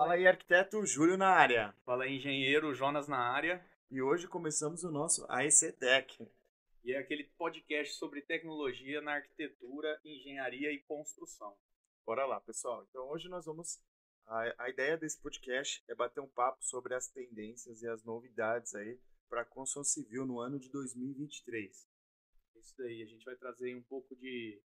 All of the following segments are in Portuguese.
Fala aí, arquiteto Júlio na área. Fala aí, engenheiro Jonas na área. E hoje começamos o nosso AEC Tech. E é aquele podcast sobre tecnologia na arquitetura, engenharia e construção. Bora lá, pessoal. Então hoje nós vamos. A ideia desse podcast é bater um papo sobre as tendências e as novidades aí para a construção civil no ano de 2023. Isso daí, a gente vai trazer um pouco de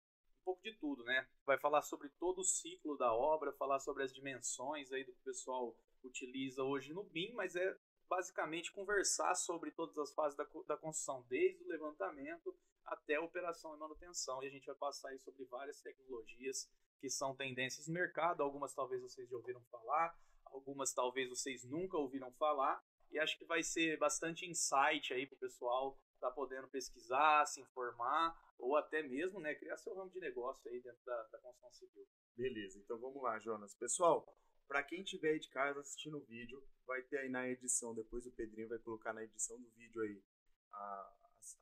tudo, né? Vai falar sobre todo o ciclo da obra, falar sobre as dimensões aí do que o pessoal utiliza hoje no BIM, mas é basicamente conversar sobre todas as fases da construção, desde o levantamento até a operação e manutenção. E a gente vai passar aí sobre várias tecnologias que são tendências no mercado, algumas talvez vocês já ouviram falar, algumas talvez vocês nunca ouviram falar, e acho que vai ser bastante insight aí para o pessoal estar podendo pesquisar, se informar, ou até mesmo, né, criar seu ramo de negócio aí dentro da construção civil. Beleza, então vamos lá, Jonas. Pessoal, para quem estiver aí de casa assistindo o vídeo, vai ter aí na edição, depois o Pedrinho vai colocar na edição do vídeo aí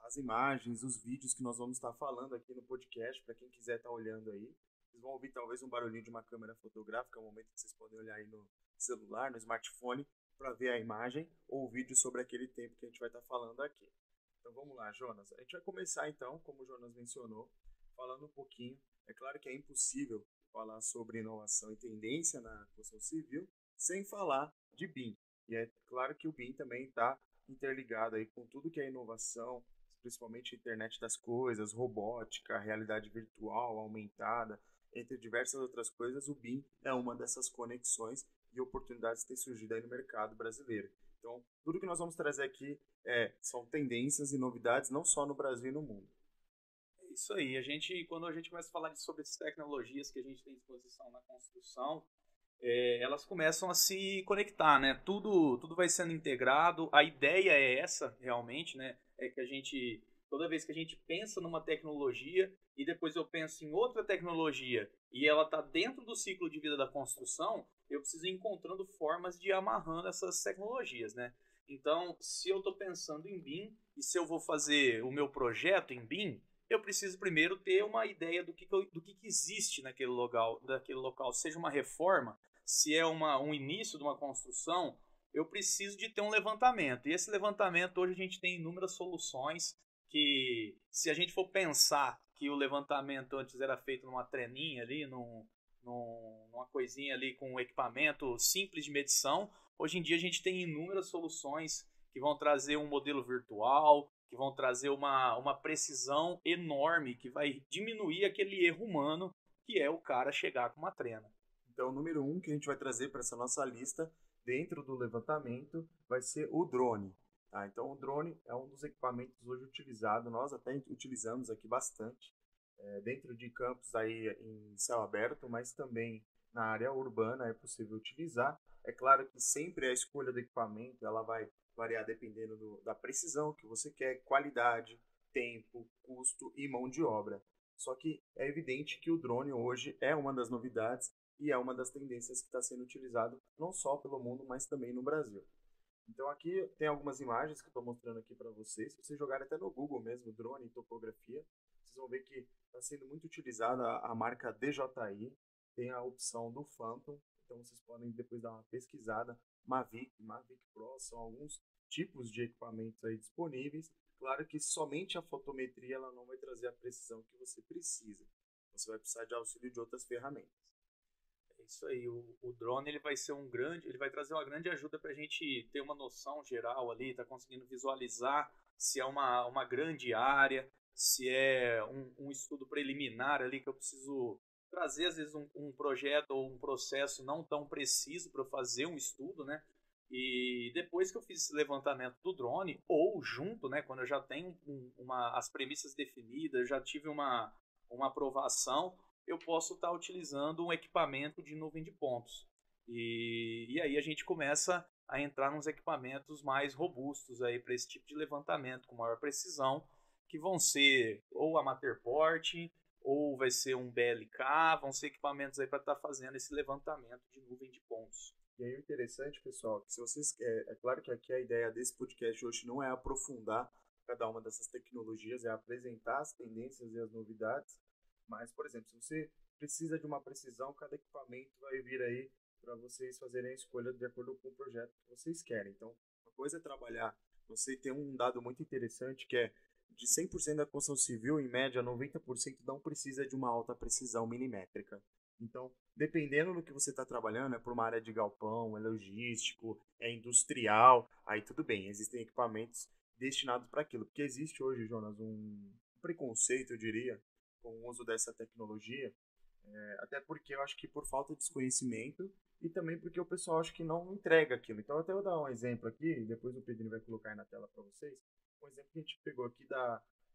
as imagens, os vídeos que nós vamos estar falando aqui no podcast, para quem quiser estar olhando aí. Vocês vão ouvir talvez um barulhinho de uma câmera fotográfica, é o momento que vocês podem olhar aí no celular, no smartphone, para ver a imagem ou o vídeo sobre aquele tempo que a gente vai estar falando aqui. Então vamos lá, Jonas. A gente vai começar então, como o Jonas mencionou, falando um pouquinho. É claro que é impossível falar sobre inovação e tendência na construção civil sem falar de BIM. E é claro que o BIM também está interligado aí com tudo que é inovação, principalmente a internet das coisas, robótica, realidade virtual aumentada, entre diversas outras coisas. O BIM é uma dessas conexões e oportunidades que têm surgido aí no mercado brasileiro. Então, tudo que nós vamos trazer aqui são tendências e novidades, não só no Brasil e no mundo. É isso aí, quando a gente começa a falar sobre essas tecnologias que a gente tem à disposição na construção, elas começam a se conectar, né? Tudo vai sendo integrado. A ideia é essa, realmente, né? É que toda vez que a gente pensa numa tecnologia e depois eu penso em outra tecnologia e ela está dentro do ciclo de vida da construção, eu preciso ir encontrando formas de ir amarrando essas tecnologias, né? Então, se eu estou pensando em BIM e se eu vou fazer o meu projeto em BIM, eu preciso primeiro ter uma ideia do que existe daquele local, seja uma reforma, se é um início de uma construção, eu preciso de ter um levantamento. E esse levantamento, hoje a gente tem inúmeras soluções que, se a gente for pensar que o levantamento antes era feito numa treninha ali, numa coisinha ali com um equipamento simples de medição, hoje em dia a gente tem inúmeras soluções que vão trazer um modelo virtual, que vão trazer uma precisão enorme, que vai diminuir aquele erro humano, que é o cara chegar com uma trena. Então, o número um que a gente vai trazer para essa nossa lista, dentro do levantamento, vai ser o drone. Tá? Então, o drone é um dos equipamentos hoje utilizados, nós até utilizamos aqui bastante, dentro de campos aí em céu aberto, mas também na área urbana é possível utilizar. É claro que sempre a escolha do equipamento ela vai variar dependendo da precisão que você quer, qualidade, tempo, custo e mão de obra. Só que é evidente que o drone hoje é uma das novidades e é uma das tendências que está sendo utilizado não só pelo mundo, mas também no Brasil. Então aqui tem algumas imagens que eu estou mostrando aqui para vocês. Se vocês jogarem até no Google mesmo, drone e topografia, vocês vão ver que está sendo muito utilizada a marca DJI, tem a opção do Phantom, então vocês podem depois dar uma pesquisada. Mavic Pro, são alguns tipos de equipamentos aí disponíveis. Claro que somente a fotometria ela não vai trazer a precisão que você precisa. Você vai precisar de auxílio de outras ferramentas. É isso aí, o drone ele vai trazer uma grande ajuda para a gente ter uma noção geral ali, tá conseguindo visualizar se é uma grande área, se é um estudo preliminar ali que eu preciso trazer às vezes um projeto ou um processo não tão preciso para fazer um estudo, né? E depois que eu fiz esse levantamento do drone, ou junto, né, quando eu já tenho as premissas definidas, já tive uma aprovação, eu posso estar utilizando um equipamento de nuvem de pontos. E aí a gente começa a entrar nos equipamentos mais robustos aí para esse tipo de levantamento com maior precisão, que vão ser ou a Matterport, ou vai ser um BLK, vão ser equipamentos aí para estar fazendo esse levantamento de nuvem de pontos. E aí o interessante, pessoal, que se vocês é claro que aqui a ideia desse podcast hoje não é aprofundar cada uma dessas tecnologias, é apresentar as tendências e as novidades, mas, por exemplo, se você precisa de uma precisão, cada equipamento vai vir aí para vocês fazerem a escolha de acordo com o projeto que vocês querem. Então, uma coisa é trabalhar, você tem um dado muito interessante que é de 100% da construção civil, em média, 90% não precisa de uma alta precisão milimétrica. Então, dependendo do que você está trabalhando, é por uma área de galpão, é logístico, é industrial, aí tudo bem, existem equipamentos destinados para aquilo. Porque existe hoje, Jonas, um preconceito, eu diria, com o uso dessa tecnologia, até porque eu acho que por falta de desconhecimento e também porque o pessoal acha que não entrega aquilo. Então, até eu vou dar um exemplo aqui, depois o Pedrinho vai colocar aí na tela para vocês. Um exemplo que a gente pegou aqui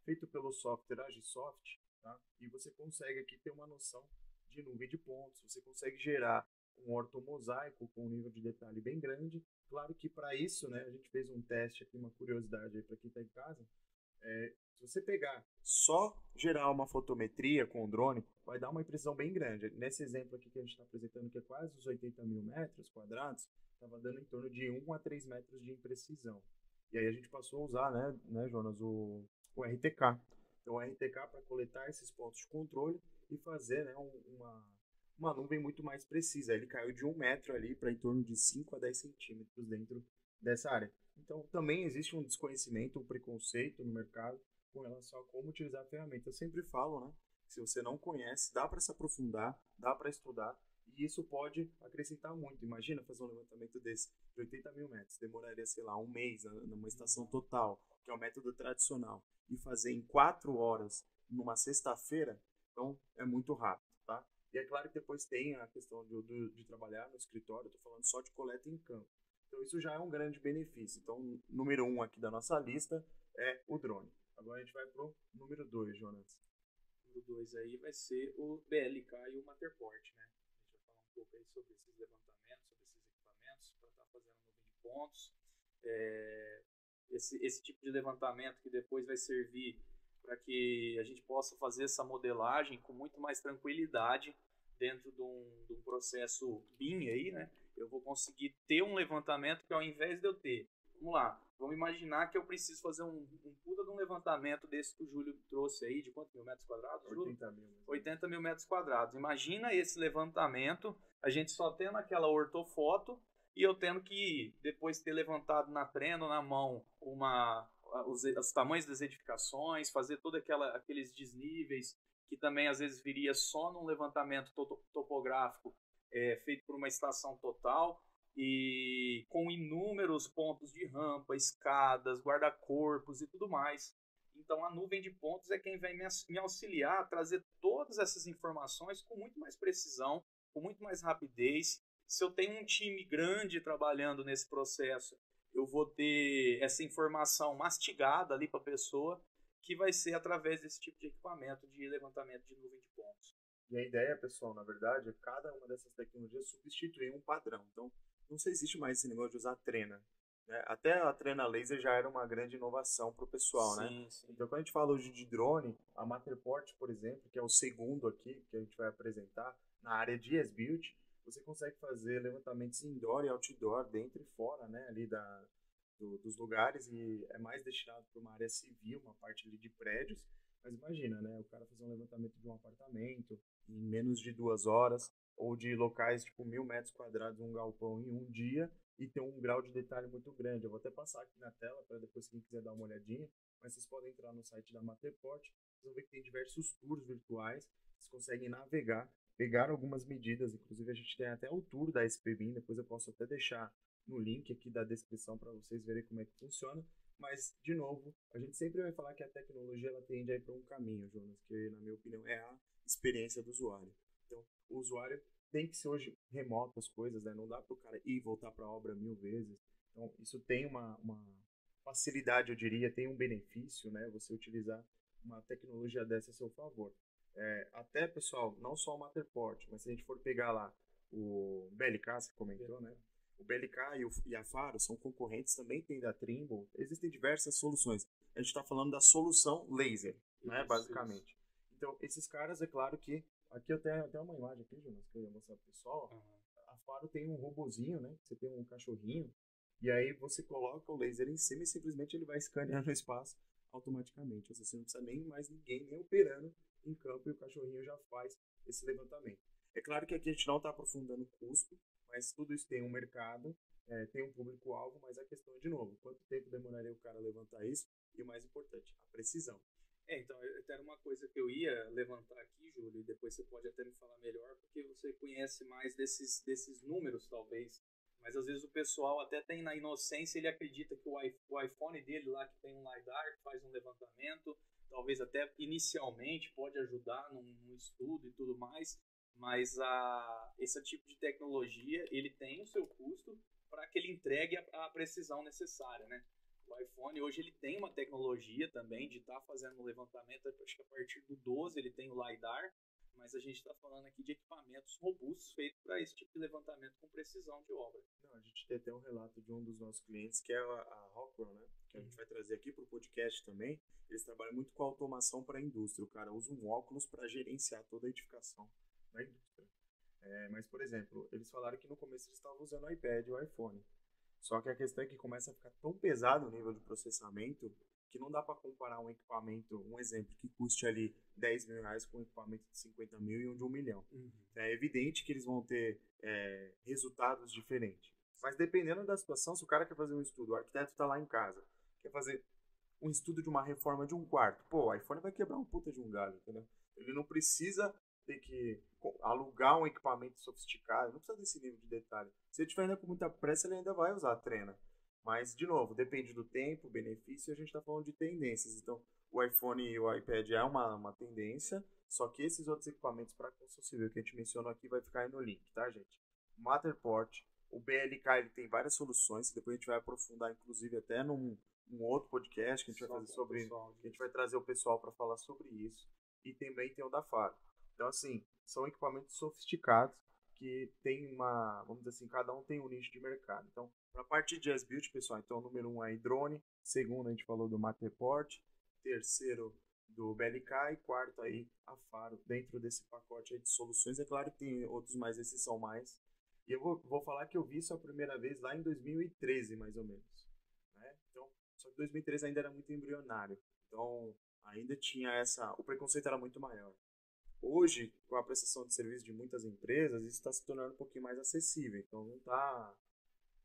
feito pelo software Agisoft, tá? E você consegue aqui ter uma noção de nuvem de pontos, você consegue gerar um ortomosaico com um nível de detalhe bem grande. Claro que para isso, né, a gente fez um teste aqui, uma curiosidade aí para quem está em casa. Se você pegar só gerar uma fotometria com o drone, vai dar uma impressão bem grande. Nesse exemplo aqui que a gente está apresentando, que é quase os 80 mil metros quadrados, estava dando em torno de 1 a 3 metros de imprecisão. E aí a gente passou a usar, né Jonas, o RTK. Então, o RTK para coletar esses pontos de controle e fazer, né, uma nuvem muito mais precisa. Ele caiu de 1 metro ali para em torno de 5 a 10 centímetros dentro dessa área. Então, também existe um desconhecimento, um preconceito no mercado com relação a como utilizar a ferramenta. Eu sempre falo, né, que se você não conhece, dá para se aprofundar, dá para estudar, e isso pode acrescentar muito. Imagina fazer um levantamento desse de 80 mil metros, demoraria, sei lá, um mês numa estação total, que é o método tradicional, e fazer em 4 horas numa sexta-feira, então é muito rápido, tá? E é claro que depois tem a questão de trabalhar no escritório, eu estou falando só de coleta em campo. Então isso já é um grande benefício. Então, número 1 aqui da nossa lista é o drone. Agora a gente vai pro número 2, Jonas. O número 2 aí vai ser o BLK e o Matterport, né? A gente vai falar um pouco aí sobre esses levantamentos, sobre esses equipamentos, para estar fazendo nuvem de pontos. Esse tipo de levantamento que depois vai servir para que a gente possa fazer essa modelagem com muito mais tranquilidade dentro de um processo BIM aí, né? Eu vou conseguir ter um levantamento que ao invés de eu ter, vamos lá, vamos imaginar que eu preciso fazer um puta de um levantamento desse que o Júlio trouxe aí, de quantos mil metros quadrados, Júlio? 80 mil. 80 mil metros quadrados. Imagina esse levantamento, a gente só tendo aquela ortofoto e eu tendo que depois ter levantado na trena ou na mão os tamanhos das edificações, fazer todos aqueles desníveis, que também às vezes viria só num levantamento topográfico feito por uma estação total, e com inúmeros pontos de rampa, escadas, guarda-corpos e tudo mais. Então a nuvem de pontos é quem vai me auxiliar a trazer todas essas informações com muito mais precisão, com muito mais rapidez. Se eu tenho um time grande trabalhando nesse processo, eu vou ter essa informação mastigada ali para a pessoa, que vai ser através desse tipo de equipamento de levantamento de nuvem de pontos. E a ideia, pessoal, na verdade, é cada uma dessas tecnologias substituir um padrão. Então, não se existe mais esse negócio de usar trena. Né? Até a trena laser já era uma grande inovação para o pessoal, né? Sim. Então, quando a gente fala hoje de drone, a Matterport, por exemplo, que é o segundo aqui que a gente vai apresentar, na área de as-built, você consegue fazer levantamentos indoor e outdoor, dentro e fora, né, ali dos lugares, e é mais destinado para uma área civil, uma parte ali de prédios. Mas imagina, né, o cara fazer um levantamento de um apartamento em menos de 2 horas, ou de locais tipo 1.000 metros quadrados, um galpão em um dia, e ter um grau de detalhe muito grande. Eu vou até passar aqui na tela para depois quem quiser dar uma olhadinha, mas vocês podem entrar no site da Matterport, vocês vão ver que tem diversos tours virtuais, vocês conseguem navegar, pegar algumas medidas, inclusive a gente tem até o tour da SPBIM, depois eu posso até deixar no link aqui da descrição para vocês verem como é que funciona. Mas, de novo, a gente sempre vai falar que a tecnologia ela tende a ir para um caminho, Jonas, que na minha opinião é a experiência do usuário. Então, o usuário tem que ser hoje remoto as coisas, né? Não dá para o cara ir e voltar para a obra 1000 vezes. Então, isso tem uma facilidade, eu diria, tem um benefício, né? Você utilizar uma tecnologia dessa a seu favor. Até, pessoal, não só o Matterport, mas se a gente for pegar lá o BLK, você comentou, né? O BLK e a Faro são concorrentes, também tem da Trimble. Existem diversas soluções. A gente está falando da solução laser, né, basicamente. Isso. Então, esses caras, é claro que... Aqui eu tenho até uma imagem aqui, Jonas, que eu ia mostrar pro pessoal. A Faro tem um robozinho, né? Você tem um cachorrinho. E aí você coloca o laser em cima e simplesmente ele vai escaneando o espaço automaticamente. Ou seja, você não precisa nem mais ninguém nem operando em campo, e o cachorrinho já faz esse levantamento. É claro que aqui a gente não está aprofundando o custo, Mas tudo isso tem um mercado, tem um público-alvo, mas a questão é, de novo, quanto tempo demoraria o cara levantar isso? E o mais importante, a precisão. Então, era uma coisa que eu ia levantar aqui, Júlio, e depois você pode até me falar melhor, porque você conhece mais desses números, talvez. Mas às vezes o pessoal até tem na inocência, ele acredita que o iPhone dele lá, que tem um LiDAR, que faz um levantamento, talvez até inicialmente pode ajudar num estudo e tudo mais, mas esse tipo de tecnologia, ele tem o seu custo para que ele entregue a precisão necessária, né? O iPhone hoje ele tem uma tecnologia também de estar fazendo um levantamento, acho que a partir do 12 ele tem o LiDAR, mas a gente está falando aqui de equipamentos robustos feitos para esse tipo de levantamento com precisão de obra. Não, a gente tem até um relato de um dos nossos clientes, que é a Rockwell, né? Que a gente vai trazer aqui para o podcast também. Eles trabalham muito com automação para a indústria. O cara usa um óculos para gerenciar toda a edificação da indústria. Mas, por exemplo, eles falaram que no começo eles estavam usando o iPad e o iPhone. Só que a questão é que começa a ficar tão pesado o nível de processamento que não dá para comparar um equipamento, um exemplo, que custe ali 10 mil reais com um equipamento de 50 mil e um de 1 milhão. É evidente que eles vão ter resultados diferentes. Mas dependendo da situação, se o cara quer fazer um estudo, o arquiteto está lá em casa, quer fazer um estudo de uma reforma de um quarto, pô, o iPhone vai quebrar um puta de um galho, entendeu? Ele não precisa ter que alugar um equipamento sofisticado, não precisa desse nível de detalhe. Se ele estiver ainda com muita pressa, ele ainda vai usar a trena. Mas, de novo, depende do tempo, benefício, e a gente está falando de tendências. Então, o iPhone e o iPad é uma tendência, só que esses outros equipamentos para construção civil que a gente mencionou aqui vai ficar aí no link, tá, gente? Matterport, o BLK, ele tem várias soluções, que depois a gente vai aprofundar, inclusive, até num outro podcast que a gente vai fazer sobre... A gente vai trazer o pessoal para falar sobre isso. E também tem o da Faro. Então, assim, são equipamentos sofisticados que tem vamos dizer assim, cada um tem um nicho de mercado. Então, para a parte de as-built, pessoal, então, número 1 aí, drone, segundo, a gente falou do Matterport, terceiro, do BLK e quarto aí, a Faro, dentro desse pacote aí de soluções. É claro que tem outros, mas esses são mais. E eu vou falar que eu vi isso a primeira vez lá em 2013, mais ou menos. Né? Então, só que 2013 ainda era muito embrionário. Então, ainda tinha o preconceito era muito maior. Hoje, com a prestação de serviço de muitas empresas, isso está se tornando um pouquinho mais acessível. Então, não está...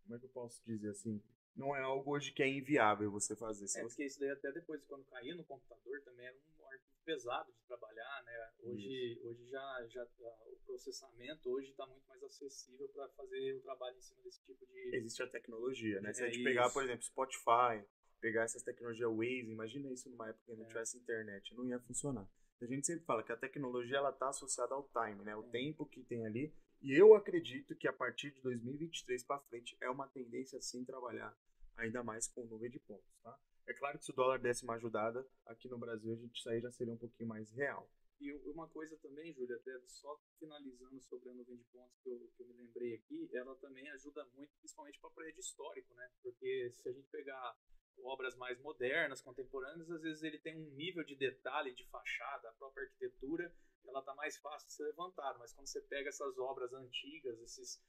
Como é que eu posso dizer assim? Não é algo hoje que é inviável você fazer. Porque isso daí até depois, quando caía no computador, também era um arquivo pesado de trabalhar, né? Hoje já o processamento hoje está muito mais acessível para fazer o trabalho em cima desse tipo de... Existe a tecnologia, né? Se a gente pegar, por exemplo, Spotify, pegar essas tecnologias Waze, imagina isso numa época que não tivesse internet, não ia funcionar. A gente sempre fala que a tecnologia ela está associada ao time, né? O tempo que tem ali. E eu acredito que a partir de 2023 para frente é uma tendência sim trabalhar ainda mais com nuvem de pontos, tá? É claro que se o dólar desse uma ajudada, aqui no Brasil isso aí já seria um pouquinho mais real. E uma coisa também, Júlia, até só finalizando sobre a nuvem de pontos que eu me lembrei aqui, ela também ajuda muito, principalmente para prédio histórico, né? Porque se a gente pegar obras mais modernas, contemporâneas, às vezes ele tem um nível de detalhe de fachada, a própria arquitetura, ela está mais fácil de ser levantada, mas quando você pega essas obras antigas, esses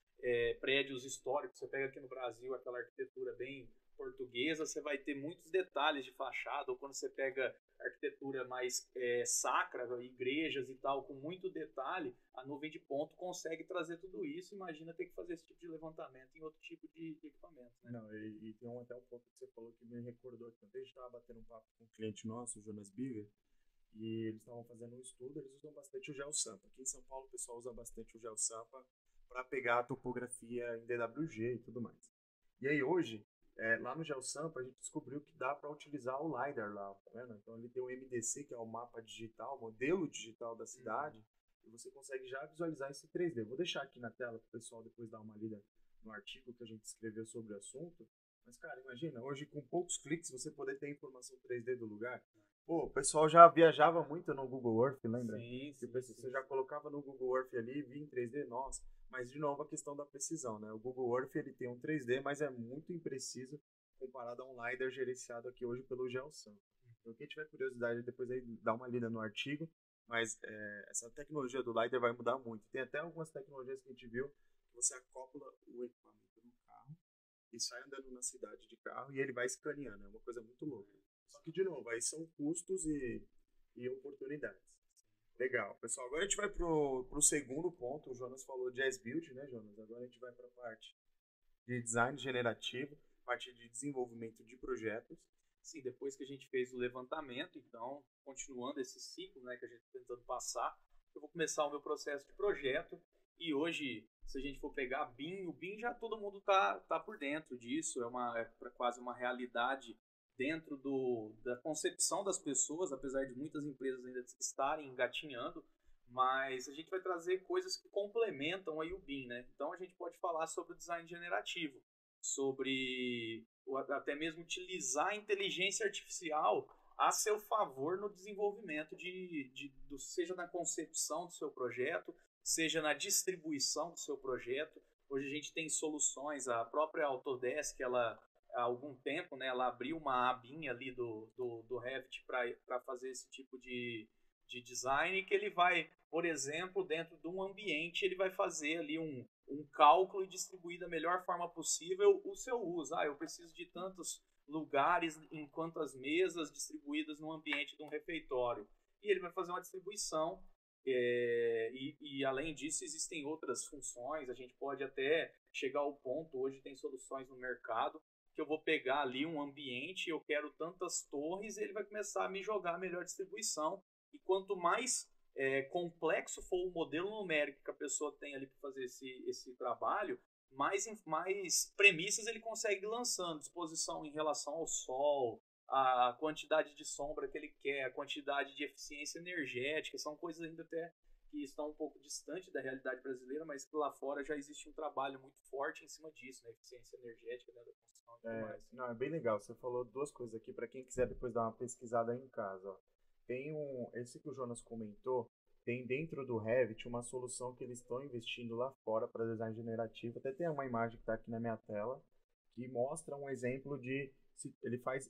prédios históricos, você pega aqui no Brasil aquela arquitetura bem portuguesa, você vai ter muitos detalhes de fachada, ou quando você pega arquitetura mais sacra, igrejas e tal, com muito detalhe, a nuvem de ponto consegue trazer tudo isso. Imagina ter que fazer esse tipo de levantamento em outro tipo de equipamento, né? Não, e tem até um ponto que você falou que me recordou aqui. Ontem a gente estava batendo um papo com um cliente nosso, o Jonas Biver, e eles estavam fazendo um estudo, eles usam bastante o GeoSampa. Aqui em São Paulo o pessoal usa bastante o GeoSampa para pegar a topografia em DWG e tudo mais. E aí hoje, lá no GeoSampa, a gente descobriu que dá para utilizar o LiDAR lá, tá vendo? Então ele tem o MDC, que é o mapa digital, o modelo digital da cidade, e você consegue já visualizar esse 3D. Vou deixar aqui na tela para o pessoal depois dar uma lida no artigo que a gente escreveu sobre o assunto. Mas, cara, imagina, hoje com poucos cliques você poder ter informação 3D do lugar. Pô, o pessoal já viajava muito no Google Earth, lembra? Sim, Você já colocava no Google Earth ali, via em 3D, nossa. Mas, de novo, a questão da precisão, né? O Google Earth, ele tem um 3D, mas é muito impreciso comparado a um LiDAR gerenciado aqui hoje pelo GeoSampa. Então, quem tiver curiosidade, depois aí dá uma lida no artigo. Mas essa tecnologia do LiDAR vai mudar muito. Tem até algumas tecnologias que a gente viu que você acopla o equipamento no carro e sai andando na cidade de carro e ele vai escaneando. É uma coisa muito louca. Só que, de novo, aí são custos e oportunidades. Legal. Pessoal, agora a gente vai pro segundo ponto. O Jonas falou de as-build, né, Jonas? Agora a gente vai para a parte de design generativo, parte de desenvolvimento de projetos. Sim, depois que a gente fez o levantamento, então, continuando esse ciclo, né, que a gente está tentando passar, eu vou começar o meu processo de projeto. E hoje, se a gente for pegar BIM, o BIM já todo mundo tá por dentro disso, é quase uma realidade dentro da concepção das pessoas, apesar de muitas empresas ainda estarem engatinhando, mas a gente vai trazer coisas que complementam aí o BIM, né? Então a gente pode falar sobre o design generativo, sobre até mesmo utilizar a inteligência artificial a seu favor no desenvolvimento seja na concepção do seu projeto, seja na distribuição do seu projeto. Hoje a gente tem soluções, a própria Autodesk, ela há algum tempo, né, ela abriu uma abinha ali do Revit para fazer esse tipo de design, que ele vai, por exemplo, dentro de um ambiente, ele vai fazer ali um cálculo e distribuir da melhor forma possível o seu uso. Eu preciso de tantos lugares em quantas mesas distribuídas no ambiente de um refeitório. E ele vai fazer uma distribuição. E além disso, existem outras funções. A gente pode até chegar ao ponto, hoje tem soluções no mercado, que eu vou pegar ali um ambiente, eu quero tantas torres, e ele vai começar a me jogar a melhor distribuição. E quanto mais complexo for o modelo numérico que a pessoa tem ali para fazer esse trabalho, mais premissas ele consegue ir lançando, disposição em relação ao sol, a quantidade de sombra que ele quer, a quantidade de eficiência energética, são coisas ainda até que estão um pouco distantes da realidade brasileira, mas que lá fora já existe um trabalho muito forte em cima disso, né? Eficiência energética, né, da construção e tudo mais. Não, é bem legal. Você falou duas coisas aqui para quem quiser depois dar uma pesquisada aí em casa. Ó. Tem esse que o Jonas comentou, tem dentro do Revit uma solução que eles estão investindo lá fora para design generativo. Até tem uma imagem que está aqui na minha tela que mostra um exemplo ele faz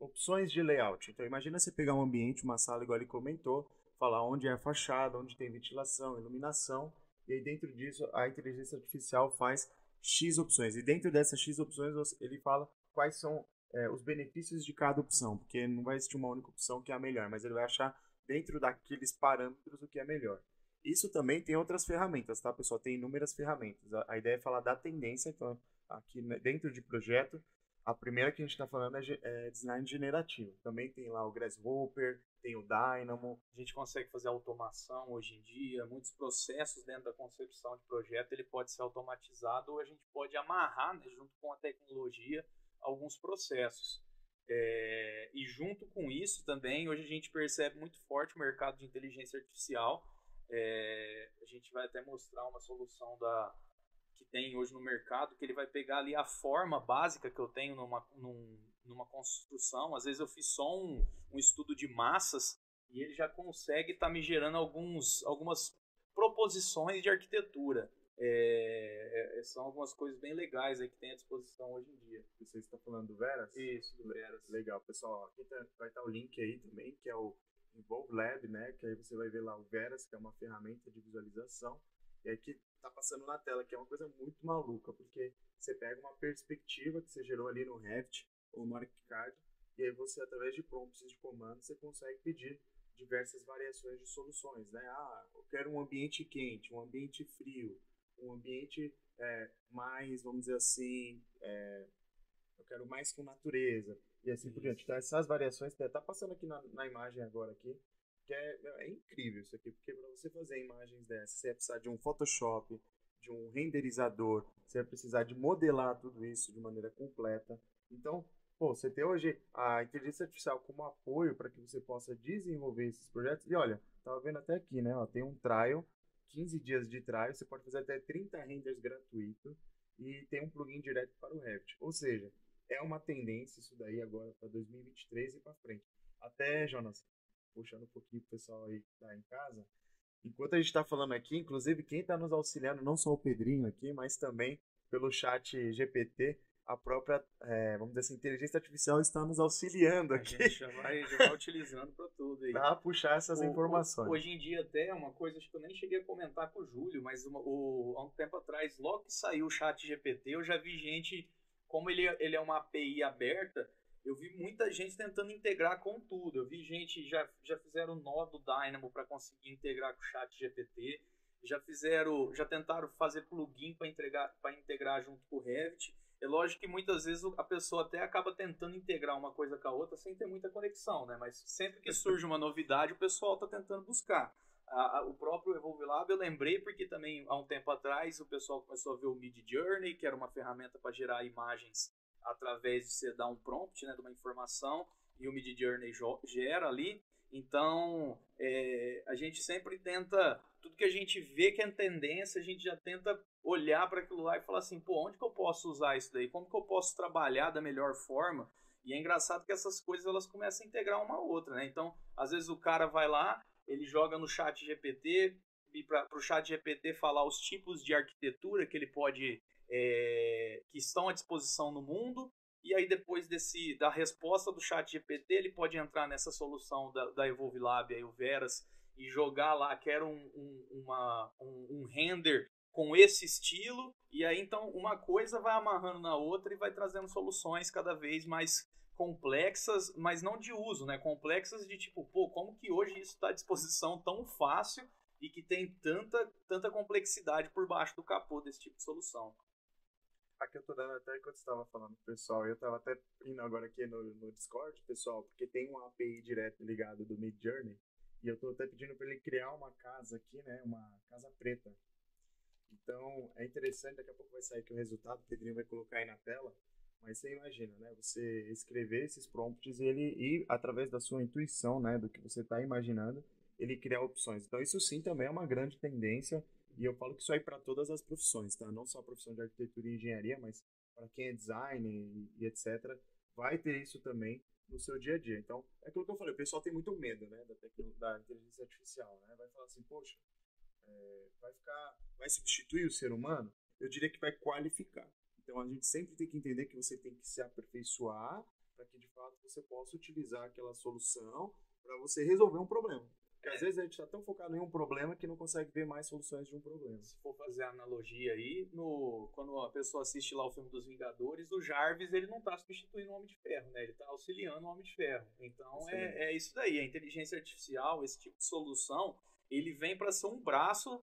opções de layout. Então imagina você pegar um ambiente, uma sala igual ele comentou, falar onde é a fachada, onde tem ventilação, iluminação, e aí dentro disso a inteligência artificial faz X opções. E dentro dessas X opções ele fala quais são os benefícios de cada opção, porque não vai existir uma única opção que é a melhor, mas ele vai achar dentro daqueles parâmetros o que é melhor. Isso também tem outras ferramentas, tá, pessoal? Tem inúmeras ferramentas. A ideia é falar da tendência, então aqui dentro de projeto, a primeira que a gente está falando é design generativo. Também tem lá o Grasshopper, tem o Dynamo. A gente consegue fazer automação hoje em dia, muitos processos dentro da concepção de projeto, ele pode ser automatizado ou a gente pode amarrar, né, junto com a tecnologia, alguns processos. E junto com isso também, hoje a gente percebe muito forte o mercado de inteligência artificial. A gente vai até mostrar uma solução que tem hoje no mercado, que ele vai pegar ali a forma básica que eu tenho numa construção. Às vezes eu fiz só um estudo de massas e ele já consegue estar me gerando algumas proposições de arquitetura. São algumas coisas bem legais aí que tem à disposição hoje em dia. Você está falando do Veras? Isso, do Veras. Legal, pessoal. Aqui vai estar o link aí também, que é o Involve Lab, né? Que aí você vai ver lá o Veras, que é uma ferramenta de visualização. E aqui tá passando na tela, que é uma coisa muito maluca, porque você pega uma perspectiva que você gerou ali no Revit ou no ArchiCAD, e aí você, através de prompts de comando, você consegue pedir diversas variações de soluções, né? Eu quero um ambiente quente, um ambiente frio, um ambiente mais, vamos dizer assim, eu quero mais com natureza, e assim por diante. Então, essas variações, tá passando aqui na imagem agora aqui, que é incrível isso aqui, porque para você fazer imagens dessas, você vai precisar de um Photoshop, de um renderizador, você vai precisar de modelar tudo isso de maneira completa. Então, você tem hoje a inteligência artificial como apoio para que você possa desenvolver esses projetos. E olha, estava vendo até aqui, né? Tem um trial, 15 dias de trial, você pode fazer até 30 renders gratuito e tem um plugin direto para o Revit. Ou seja, é uma tendência isso daí agora para 2023 e para frente. Até, Jonas, puxando um pouquinho pro pessoal aí que tá em casa. Enquanto a gente está falando aqui, inclusive quem está nos auxiliando, não só o Pedrinho aqui, mas também pelo chat GPT, a própria, vamos dizer assim, inteligência artificial está nos auxiliando aqui. A gente já vai utilizando para tudo aí. Para puxar essas informações. Hoje em dia até uma coisa que eu nem cheguei a comentar com o Júlio, mas há um tempo atrás, logo que saiu o chat GPT, eu já vi gente, como ele é uma API aberta, Eu vi muita gente tentando integrar com tudo. Eu vi gente, já fizeram nó do Dynamo para conseguir integrar com o chat GPT. Já tentaram fazer plugin para integrar junto com o Revit. É lógico que muitas vezes a pessoa até acaba tentando integrar uma coisa com a outra sem ter muita conexão, né? Mas sempre que surge uma novidade, o pessoal está tentando buscar. O próprio Evolve Lab eu lembrei porque também há um tempo atrás o pessoal começou a ver o Mid Journey, que era uma ferramenta para gerar imagens através de você dar um prompt, né, de uma informação, e o Mid Journey gera ali. Então, a gente sempre tenta, tudo que a gente vê que é tendência, a gente já tenta olhar para aquilo lá e falar assim, pô, onde que eu posso usar isso daí? Como que eu posso trabalhar da melhor forma? E é engraçado que essas coisas elas começam a integrar uma a outra, né? Então, às vezes o cara vai lá, ele joga no chat GPT, e para o chat GPT falar os tipos de arquitetura que ele pode, que estão à disposição no mundo, e aí depois da resposta do chat GPT, ele pode entrar nessa solução da Evolve Lab, aí o Veras, e jogar lá, quero um render com esse estilo, e aí então uma coisa vai amarrando na outra e vai trazendo soluções cada vez mais complexas, mas não de uso, né? Complexas de tipo, pô, como que hoje isso está à disposição tão fácil e que tem tanta complexidade por baixo do capô desse tipo de solução. Aqui eu tô dando até enquanto você estava falando, pessoal. Eu estava até indo agora aqui no Discord, pessoal, porque tem uma API direto ligado do Mid Journey. E eu tô até pedindo para ele criar uma casa aqui, né? Uma casa preta. Então é interessante, daqui a pouco vai sair aqui o resultado, o Pedrinho vai colocar aí na tela. Mas você imagina, né? Você escrever esses prompts e através da sua intuição, né? Do que você está imaginando, ele criar opções. Então isso sim também é uma grande tendência. E eu falo que isso aí para todas as profissões, tá? Não só a profissão de arquitetura e engenharia, mas para quem é design e etc. Vai ter isso também no seu dia a dia. Então, é aquilo que eu falei, o pessoal tem muito medo, né? Da inteligência artificial, né? Vai falar assim, poxa, vai substituir o ser humano? Eu diria que vai qualificar. Então a gente sempre tem que entender que você tem que se aperfeiçoar para que de fato você possa utilizar aquela solução para você resolver um problema. Porque às vezes a gente está tão focado em um problema que não consegue ver mais soluções de um problema. Se for fazer a analogia aí, quando a pessoa assiste lá o filme dos Vingadores, o Jarvis ele não está substituindo o Homem de Ferro, né? Ele está auxiliando o Homem de Ferro. Então é isso daí. A inteligência artificial, esse tipo de solução, ele vem para ser um braço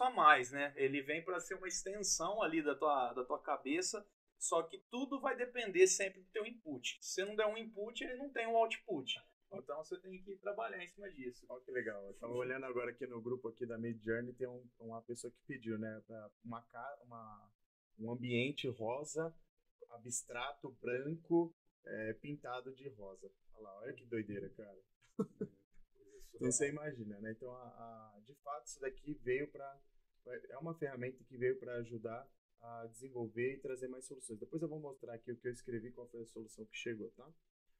a mais, né? Ele vem para ser uma extensão ali da tua cabeça, só que tudo vai depender sempre do teu input. Se você não der um input, ele não tem um output. Então você tem que trabalhar em cima disso. Olha que legal. Eu estava olhando agora aqui no grupo aqui da Mid Journey, tem uma pessoa que pediu, né, para um ambiente rosa, abstrato, branco, pintado de rosa. Olha lá, olha que doideira, cara. Então você imagina, né? Então, de fato, isso daqui é uma ferramenta que veio para ajudar a desenvolver e trazer mais soluções. Depois eu vou mostrar aqui o que eu escrevi, qual foi a solução que chegou, tá?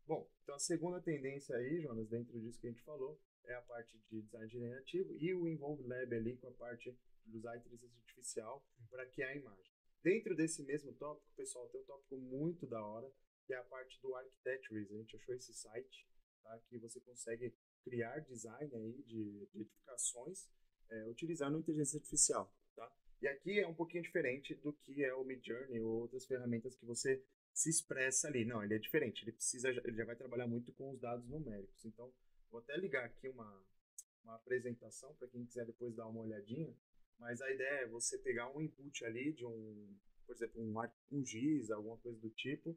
Bom, então a segunda tendência aí, Jonas, dentro disso que a gente falou, é a parte de design generativo e o Involve Lab ali com a parte de usar a inteligência artificial para criar a imagem. Dentro desse mesmo tópico, pessoal, tem um tópico muito da hora, que é a parte do Architectures. A gente achou esse site, tá, que você consegue criar design aí de edificações utilizando a inteligência artificial, tá? E aqui é um pouquinho diferente do que é o Midjourney ou outras ferramentas que você se expressa ali. Não, ele é diferente. Ele já vai trabalhar muito com os dados numéricos. Então, vou até ligar aqui uma apresentação para quem quiser depois dar uma olhadinha. Mas a ideia é você pegar um input ali de por exemplo, um GIS, alguma coisa do tipo.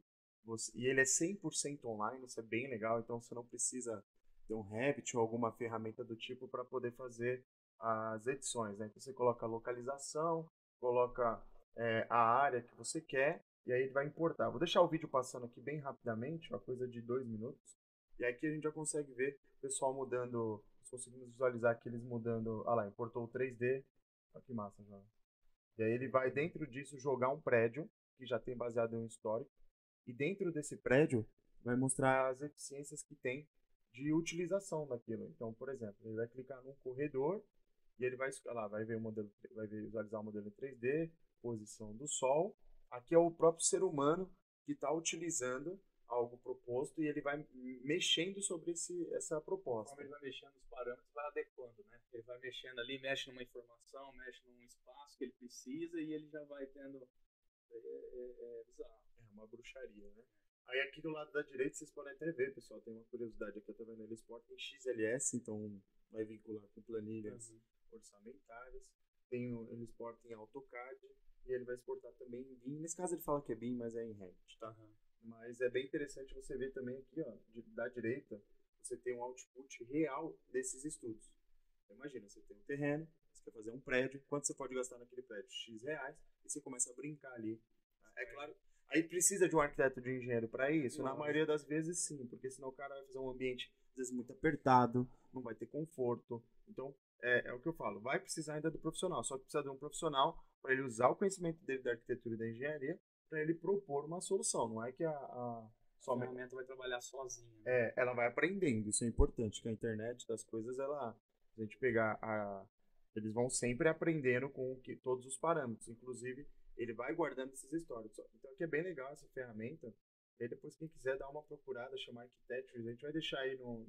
E ele é 100% online, isso é bem legal. Então, você não precisa ter um Revit ou alguma ferramenta do tipo para poder fazer as edições, né? Então, você coloca a localização, coloca a área que você quer, e aí ele vai importar. Vou deixar o vídeo passando aqui bem rapidamente, uma coisa de 2 minutos. E aqui a gente já consegue ver o pessoal mudando, nós conseguimos visualizar aqui eles mudando. Ah lá, importou o 3D. Olha que massa, já. E aí ele vai dentro disso jogar um prédio, que já tem baseado em um histórico. E dentro desse prédio vai mostrar as eficiências que tem de utilização daquilo. Então, por exemplo, ele vai clicar num corredor e ele vai ver o modelo, vai visualizar o modelo em 3D, posição do Sol. Aqui é o próprio ser humano que está utilizando algo proposto e ele vai mexendo sobre essa proposta. Como ele vai mexendo nos parâmetros, vai adequando, né? Ele vai mexendo ali, mexe numa informação, mexe num espaço que ele precisa e ele já vai tendo... bizarro. É uma bruxaria, né? Aí aqui do lado da direita vocês podem até ver, pessoal, tem uma curiosidade aqui, eu tô vendo, ele exporta em XLS, então vai vincular com planilhas orçamentárias. Ele exporta em AutoCAD e ele vai exportar também em BIM. Nesse caso ele fala que é BIM, mas é em Revit, tá? Mas é bem interessante você ver também aqui, ó, da direita, você tem um output real desses estudos. Então, imagina, você tem um terreno, você quer fazer um prédio, quanto você pode gastar naquele prédio? X reais, e você começa a brincar ali. É claro, aí precisa de um arquiteto de engenheiro para isso? Na maioria das vezes sim, porque senão o cara vai fazer um ambiente, às vezes, muito apertado, não vai ter conforto. Então, é o que eu falo, vai precisar ainda do profissional, só que precisa de um profissional para ele usar o conhecimento dele da arquitetura e da engenharia para ele propor uma solução. Não é que a ferramenta vai trabalhar sozinha. Né? Ela vai aprendendo, isso é importante, que a internet das coisas, a gente pegar eles vão sempre aprendendo com todos os parâmetros, inclusive ele vai guardando esses históricos. Então aqui é bem legal essa ferramenta, e aí depois quem quiser dar uma procurada, chamar Architectures, a gente vai deixar aí no,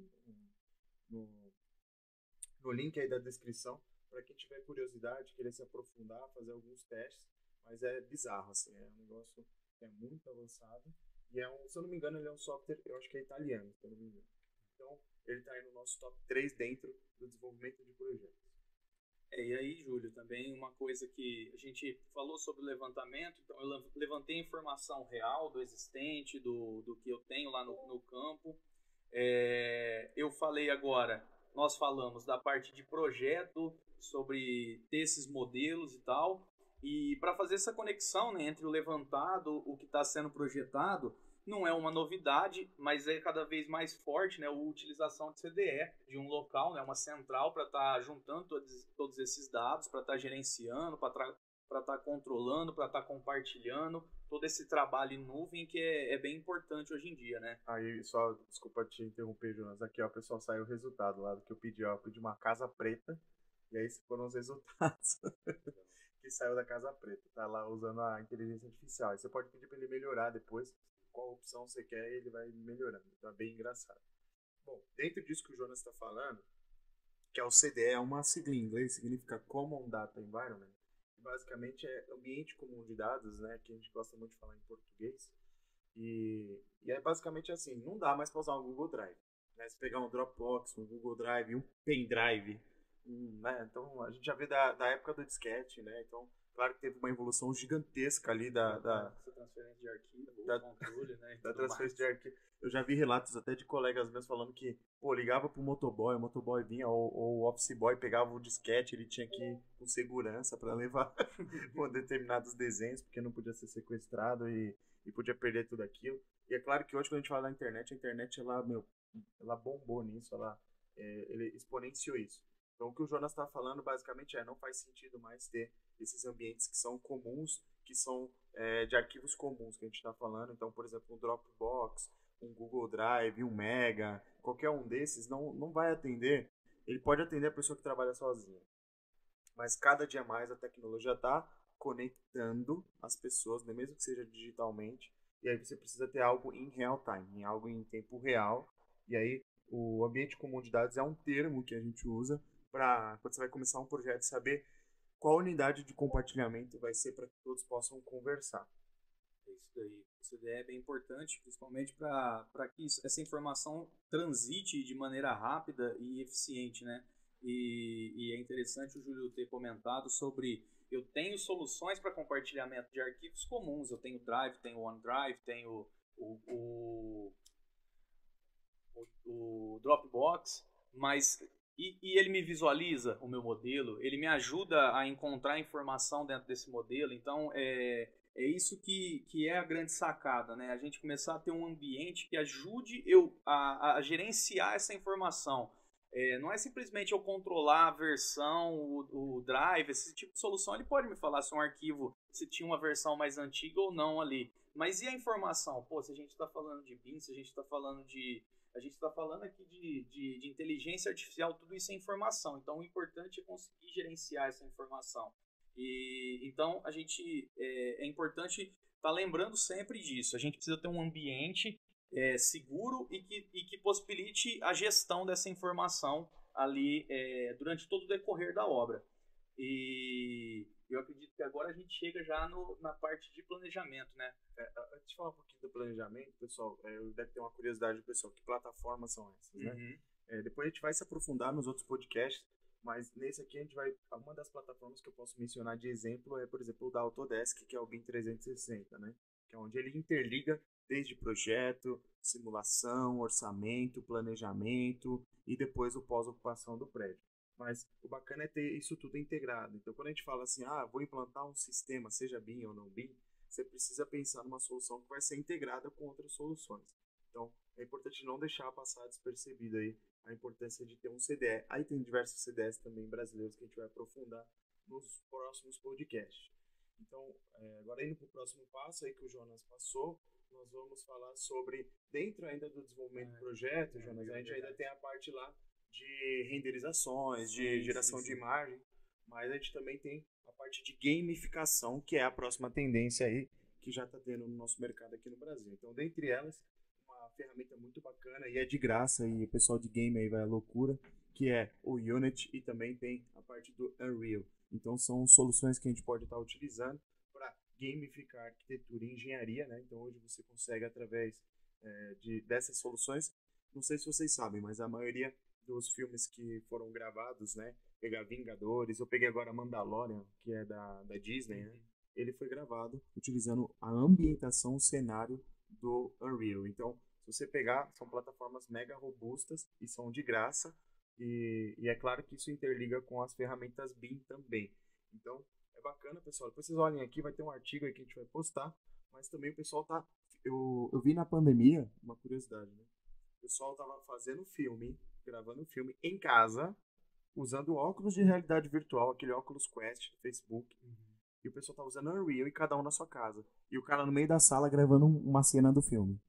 no link aí da descrição, para quem tiver curiosidade, querer se aprofundar, fazer alguns testes, mas é bizarro, assim, é um negócio que é muito avançado, e se eu não me engano, ele é um software, eu acho que é italiano, se eu não me engano. Então, ele está aí no nosso top 3 dentro do desenvolvimento de projetos. E aí, Júlio, também uma coisa que a gente falou sobre o levantamento, então eu levantei a informação real do existente, do que eu tenho lá no campo. Eu falei agora, nós falamos da parte de projeto, sobre ter esses modelos e tal, e para fazer essa conexão, né, entre o levantado, o que está sendo projetado, não é uma novidade, mas é cada vez mais forte, né, a utilização de CDE, de um local, né, uma central para estar juntando todos esses dados, para estar gerenciando, para estar controlando, para estar compartilhando, todo esse trabalho em nuvem que é bem importante hoje em dia, né? Aí, só, desculpa te interromper, Jonas, aqui ó, o pessoal saiu o resultado lá do que eu pedi, ó, eu pedi uma casa preta, e aí foram os resultados que saiu da casa preta, tá lá usando a inteligência artificial. Aí você pode pedir para ele melhorar depois, qual opção você quer, e ele vai melhorando. Tá bem engraçado. Bom, dentro disso que o Jonas está falando, que é o CDE, é uma sigla em inglês, significa Common Data Environment, que basicamente é ambiente comum de dados, né, que a gente gosta muito de falar em português. E é basicamente assim, não dá mais para usar um Google Drive. Né? Se pegar um Dropbox, um Google Drive, um pendrive, né? Então a gente já vê da época do disquete, né? Então, claro que teve uma evolução gigantesca ali essa transferência de arquivo, controle, né? Da transferência de arquivo. Eu já vi relatos até de colegas meus falando que, pô, ligava pro motoboy, o motoboy vinha, ou o office boy pegava o disquete, ele tinha que ir com segurança para levar determinados desenhos, porque não podia ser sequestrado e podia perder tudo aquilo. E é claro que hoje, quando a gente fala da internet, a internet, ela bombou nisso, ele exponenciou isso. Então, o que o Jonas está falando, basicamente, não faz sentido mais ter esses ambientes que são comuns, que são de arquivos comuns que a gente está falando. Então, por exemplo, um Dropbox, um Google Drive, um Mega, qualquer um desses não vai atender. Ele pode atender a pessoa que trabalha sozinha. Mas cada dia mais a tecnologia está conectando as pessoas, né, mesmo que seja digitalmente. E aí você precisa ter algo em real time, algo em tempo real. E aí o ambiente comum de dados é um termo que a gente usa para quando você vai começar um projeto saber qual unidade de compartilhamento vai ser para que todos possam conversar. É isso daí. Isso daí é bem importante, principalmente para que essa informação transite de maneira rápida e eficiente, né? E é interessante o Júlio ter comentado sobre eu tenho soluções para compartilhamento de arquivos comuns. Eu tenho Drive, tenho OneDrive, tenho o Dropbox, mas e ele me visualiza o meu modelo, ele me ajuda a encontrar informação dentro desse modelo. Então é isso que é a grande sacada, né? A gente começar a ter um ambiente que ajude eu a gerenciar essa informação. Não é simplesmente eu controlar a versão, o drive, esse tipo de solução. Ele pode me falar se um arquivo, se tinha uma versão mais antiga ou não ali. Mas e a informação? Pô, se a gente está falando de BIM, se a gente está falando aqui de inteligência artificial, tudo isso é informação. Então, o importante é conseguir gerenciar essa informação. E então, é importante estar lembrando sempre disso. A gente precisa ter um ambiente seguro e que possibilite a gestão dessa informação ali durante todo o decorrer da obra. E eu acredito que agora a gente chega já na parte de planejamento, né? Antes de falar um pouquinho do planejamento, pessoal, deve ter uma curiosidade do pessoal, que plataformas são essas, né? Uhum. Depois a gente vai se aprofundar nos outros podcasts, mas nesse aqui a gente vai. Uma das plataformas que eu posso mencionar de exemplo é, por exemplo, o da Autodesk, que é o BIM 360, né? Que é onde ele interliga desde projeto, simulação, orçamento, planejamento e depois o pós-ocupação do prédio. Mas o bacana é ter isso tudo integrado. Então, quando a gente fala assim, vou implantar um sistema, seja BIM ou não BIM, você precisa pensar numa solução que vai ser integrada com outras soluções. Então, é importante não deixar passar despercebido aí a importância de ter um CDE. Aí tem diversos CDEs também brasileiros que a gente vai aprofundar nos próximos podcasts. Então, agora indo para o próximo passo aí que o Jonas passou, nós vamos falar sobre, dentro ainda do desenvolvimento do projeto, Jonas, a gente ainda tem a parte lá de renderizações, de geração de imagem, mas a gente também tem a parte de gamificação, que é a próxima tendência aí que já está tendo no nosso mercado aqui no Brasil. Então, dentre elas, uma ferramenta muito bacana e é de graça e o pessoal de game aí vai à loucura, que é o Unity e também tem a parte do Unreal. Então, são soluções que a gente pode estar utilizando para gamificar arquitetura e engenharia, né? Então, hoje você consegue, através dessas soluções, não sei se vocês sabem, mas a maioria dos filmes que foram gravados, né? Pegar Vingadores, eu peguei agora Mandalorian, que é da Disney, né? Ele foi gravado utilizando a ambientação, o cenário do Unreal. Então, se você pegar, são plataformas mega robustas e são de graça. E é claro que isso interliga com as ferramentas BIM também. Então, é bacana, pessoal. Depois vocês olhem aqui, vai ter um artigo aí que a gente vai postar. Mas também o pessoal tá... Eu vi na pandemia, uma curiosidade, né? O pessoal tava fazendo filme, gravando filme em casa, usando óculos de realidade virtual, aquele óculos Quest do Facebook. E o pessoal tá usando Unreal e cada um na sua casa. E o cara no meio da sala gravando uma cena do filme.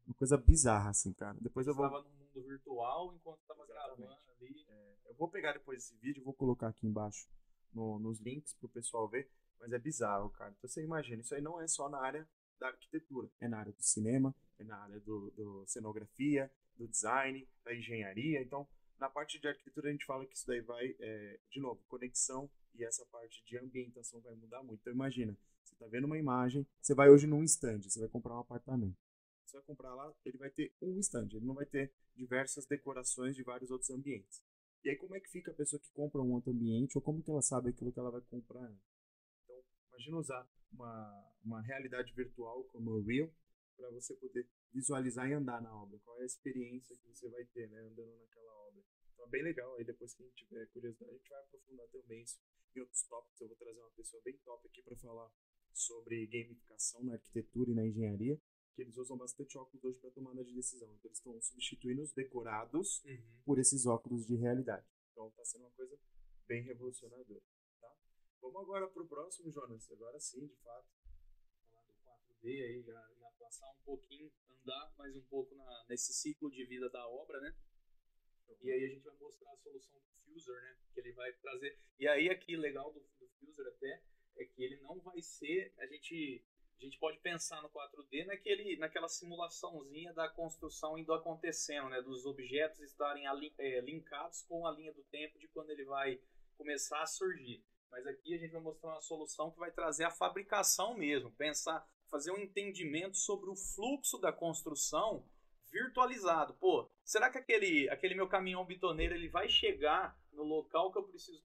Uma coisa bizarra, assim, cara. Depois eu vou... Estava no mundo virtual enquanto estava gravando ali. Eu vou pegar depois esse vídeo, vou colocar aqui embaixo nos links pro pessoal ver. Mas é bizarro, cara. Então você imagina, isso aí não é só na área da arquitetura. É na área do cinema, é na área do cenografia, do design, da engenharia. Então, na parte de arquitetura a gente fala que isso daí vai, de novo, conexão e essa parte de ambientação vai mudar muito. Então imagina, você está vendo uma imagem, você vai hoje num stand, você vai comprar um apartamento. Você vai comprar lá, ele vai ter um stand, ele não vai ter diversas decorações de vários outros ambientes. E aí como é que fica a pessoa que compra um outro ambiente, ou como que ela sabe aquilo que ela vai comprar? Então, imagina usar uma realidade virtual como o Real, para você poder visualizar e andar na obra. Qual é a experiência que você vai ter, né, andando naquela obra. Então é bem legal. Aí depois que a gente tiver curiosidade, a gente vai aprofundar também isso em outros tópicos. Eu vou trazer uma pessoa bem top aqui para falar sobre gamificação na arquitetura e na engenharia, que eles usam bastante óculos hoje para tomada de decisão. Então eles estão substituindo os decorados por esses óculos de realidade. Então está sendo uma coisa bem revolucionadora. Tá? Vamos agora para o próximo, Jonas. Agora sim, de fato. Falar do 4D aí, já passar um pouquinho, andar mais um pouco nesse ciclo de vida da obra, né? E aí a gente vai mostrar a solução do Fuser, né? Que ele vai trazer. E aí aqui legal do Fuser até é que ele não vai ser. A gente pode pensar no 4D naquela simulaçãozinha da construção indo acontecendo, né? Dos objetos estarem linkados com a linha do tempo de quando ele vai começar a surgir. Mas aqui a gente vai mostrar uma solução que vai trazer a fabricação mesmo, fazer um entendimento sobre o fluxo da construção virtualizado. Pô, será que aquele meu caminhão bitoneiro ele vai chegar no local que eu preciso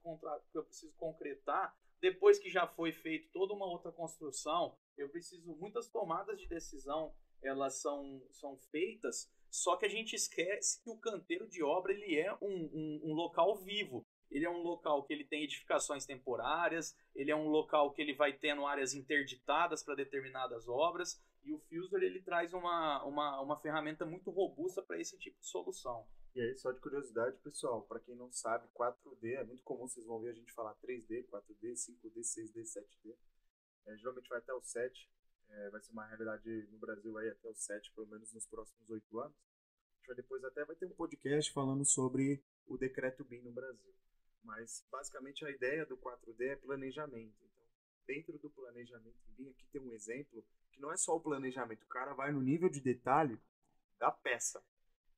concretar depois que já foi feito toda uma outra construção? Muitas tomadas de decisão, elas são feitas, só que a gente esquece que o canteiro de obra ele é um local vivo. Ele é um local que ele tem edificações temporárias, ele é um local que ele vai tendo áreas interditadas para determinadas obras, e o Fuser ele traz uma ferramenta muito robusta para esse tipo de solução. E aí, só de curiosidade, pessoal, para quem não sabe, 4D é muito comum, vocês vão ver a gente falar 3D, 4D, 5D, 6D, 7D. Geralmente vai até o 7, vai ser uma realidade no Brasil aí até o 7, pelo menos nos próximos 8 anos. A gente vai depois até vai ter um podcast falando sobre o decreto BIM no Brasil. Mas, basicamente, a ideia do 4D é planejamento. Então, dentro do planejamento BIM, aqui tem um exemplo que não é só o planejamento. O cara vai no nível de detalhe da peça.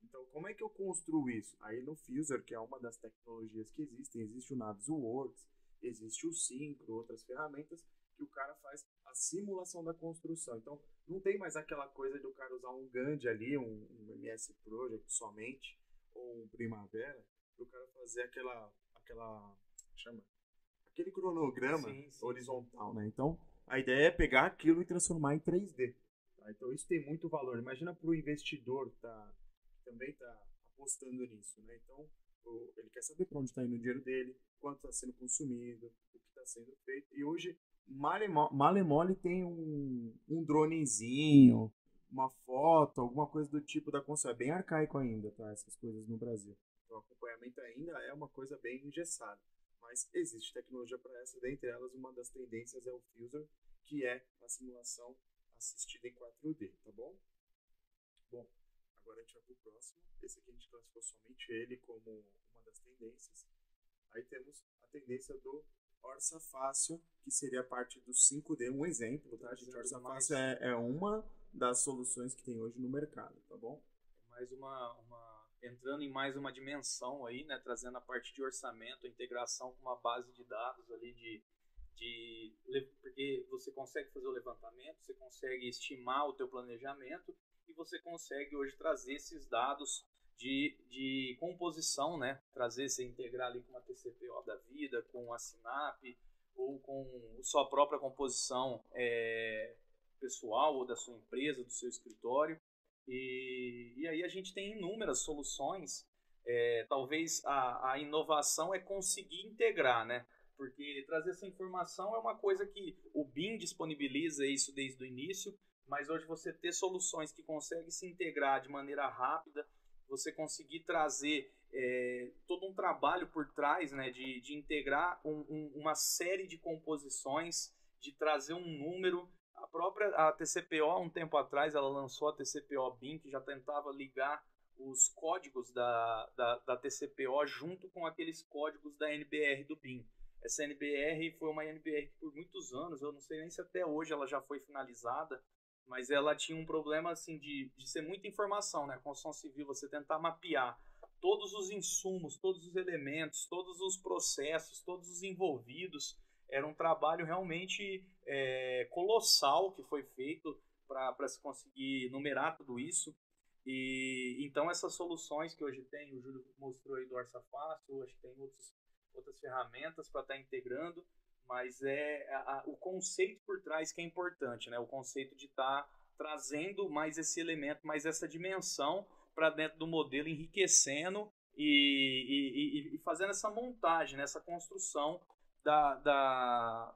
Então, como é que eu construo isso? Aí no Fuser, que é uma das tecnologias que existem, existe o Navisworks, existe o Syncro, outras ferramentas que o cara faz a simulação da construção. Então, não tem mais aquela coisa do cara usar um Gantt ali, um MS Project somente, ou um Primavera, para o cara fazer chama, aquele cronograma Sim. horizontal, né? Então, a ideia é pegar aquilo e transformar em 3D. Tá? Então, isso tem muito valor. Imagina para o investidor que também está apostando nisso, né? Então, ele quer saber para onde está indo o dinheiro dele, quanto está sendo consumido, o que está sendo feito. E hoje, male tem um dronezinho, uma foto, alguma coisa do tipo da construção. É bem arcaico ainda, tá? Essas coisas no Brasil. Então, o acompanhamento ainda é uma coisa bem engessada. Mas existe tecnologia para essa. Dentre elas, uma das tendências é o Fuser, que é a simulação assistida em 4D, tá bom? Bom, agora a gente vai para o próximo. Esse aqui a gente classificou somente ele como uma das tendências. Aí temos a tendência do Orça Fácil, que seria a parte do 5D. Um exemplo, tá, gente? Orça Fácil é uma das soluções que tem hoje no mercado, tá bom? Mais entrando em mais uma dimensão aí, né? Trazendo a parte de orçamento, a integração com uma base de dados ali porque você consegue fazer o levantamento, você consegue estimar o teu planejamento e você consegue hoje trazer esses dados de composição, né? Trazer, você integrar ali com uma TCPO da vida, com a Sinap ou com sua própria composição pessoal ou da sua empresa, do seu escritório. E aí a gente tem inúmeras soluções. Talvez a inovação é conseguir integrar, né? Porque trazer essa informação é uma coisa que o BIM disponibiliza isso desde o início, mas hoje você ter soluções que conseguem se integrar de maneira rápida, você conseguir trazer todo um trabalho por trás, né, de integrar uma série de composições, de trazer um número. A TCPO, um tempo atrás, ela lançou a TCPO BIM, que já tentava ligar os códigos da TCPO junto com aqueles códigos da NBR do BIM. Essa NBR foi uma NBR que por muitos anos, eu não sei nem se até hoje ela já foi finalizada, mas ela tinha um problema assim de ser muita informação, né? Construção civil, você tentar mapear todos os insumos, todos os elementos, todos os processos, todos os envolvidos. Era um trabalho realmente colossal que foi feito para se conseguir numerar tudo isso. E então essas soluções que hoje tem, o Júlio mostrou aí do Orça Fácil, acho que tem outras ferramentas para estar integrando, mas o conceito por trás que é importante, né? O conceito de estar trazendo mais esse elemento, mais essa dimensão para dentro do modelo, enriquecendo e fazendo essa montagem, né? Essa construção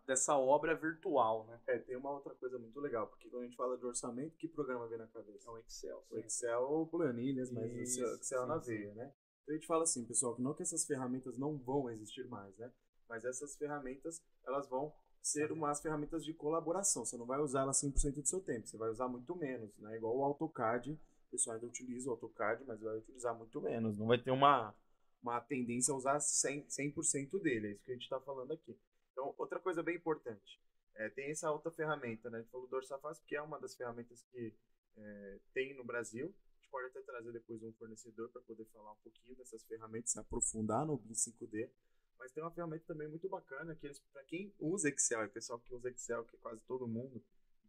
dessa obra virtual, né? Tem uma outra coisa muito legal, porque quando a gente fala de orçamento, que programa vem na cabeça? É o Excel. O Excel, planilhas, mas o Excel na veia, né? Então a gente fala assim, pessoal, que não que essas ferramentas não vão existir mais, né? Mas essas ferramentas, elas vão ser umas ferramentas de colaboração. Você não vai usar elas 100% do seu tempo, você vai usar muito menos, né? Igual o AutoCAD, o pessoal ainda utiliza o AutoCAD, mas vai utilizar muito menos. Não vai ter uma tendência a usar 100% dele, é isso que a gente está falando aqui. Então, outra coisa bem importante, tem essa outra ferramenta, né? A gente falou do Orçafácil, que é uma das ferramentas que tem no Brasil. A gente pode até trazer depois um fornecedor para poder falar um pouquinho dessas ferramentas, se aprofundar no BIM 5D. Mas tem uma ferramenta também muito bacana, que para quem usa Excel, é o pessoal que usa Excel, que é quase todo mundo,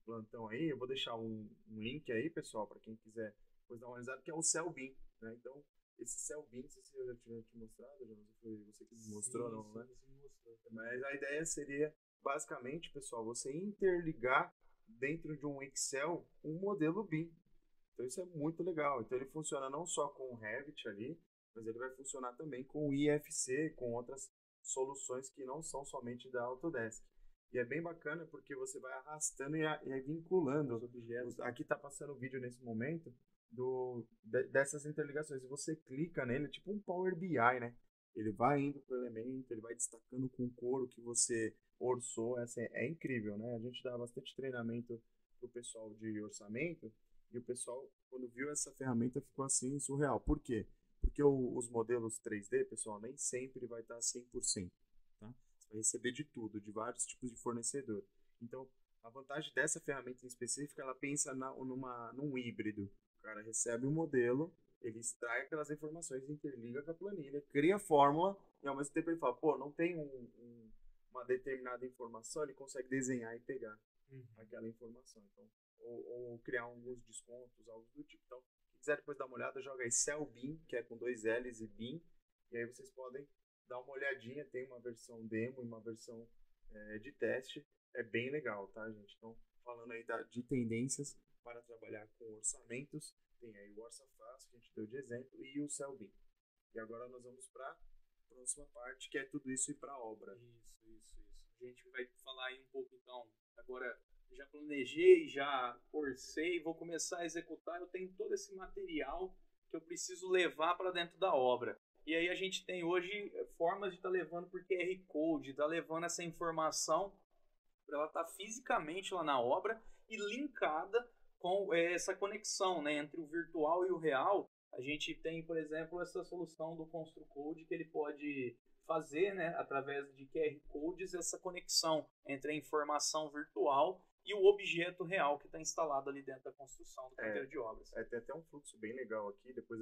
plantão aí, eu vou deixar um link aí, pessoal, para quem quiser depois dar uma olhada, que é o CellBIM, né? Então, esse CellBIM, não sei se eu já tinha te mostrado, foi você que me mostrou, não, né? Mas a ideia seria, basicamente, pessoal, você interligar dentro de um Excel um modelo BIM. Então isso é muito legal. Então ele funciona não só com o Revit ali, mas ele vai funcionar também com o IFC, com outras soluções que não são somente da Autodesk. E é bem bacana porque você vai arrastando e vinculando os objetos. Aqui está passando o vídeo nesse momento dessas interligações. E você clica nele, tipo um Power BI, né? Ele vai indo para o elemento, ele vai destacando com o coro que você orçou. É incrível, né? A gente dá bastante treinamento para o pessoal de orçamento e o pessoal, quando viu essa ferramenta, ficou assim, surreal. Por quê? Porque os modelos 3D, pessoal, nem sempre vai estar 100%. Tá? Você vai receber de tudo, de vários tipos de fornecedor. Então, a vantagem dessa ferramenta em específico, ela pensa num híbrido. O cara recebe um modelo, ele extrai aquelas informações, interliga com a planilha, cria a fórmula e ao mesmo tempo ele fala, pô, não tem uma determinada informação, ele consegue desenhar e pegar aquela informação. Então, ou criar alguns descontos, algo do tipo. Então, quem quiser depois dar uma olhada, joga aí CellBeam, que é com 2 L's e BIM, e aí vocês podem dar uma olhadinha. Tem uma versão demo e uma versão de teste. É bem legal, tá, gente? Então, falando aí de tendências para trabalhar com orçamentos, tem aí o OrçaFácil, que a gente deu de exemplo, e o CellBeam. E agora nós vamos para a próxima parte, que é tudo isso ir para a obra. Isso. A gente vai falar aí um pouco, então, agora já planejei, já orcei, vou começar a executar, eu tenho todo esse material que eu preciso levar para dentro da obra. E aí a gente tem hoje formas de estar levando por QR Code, estar levando essa informação para ela estar fisicamente lá na obra e linkada com essa conexão, né, entre o virtual e o real. A gente tem, por exemplo, essa solução do ConstruCode, que ele pode fazer, né, através de QR Codes, essa conexão entre a informação virtual e o objeto real que está instalado ali dentro da construção do canteiro de obras. Tem até um fluxo bem legal aqui, depois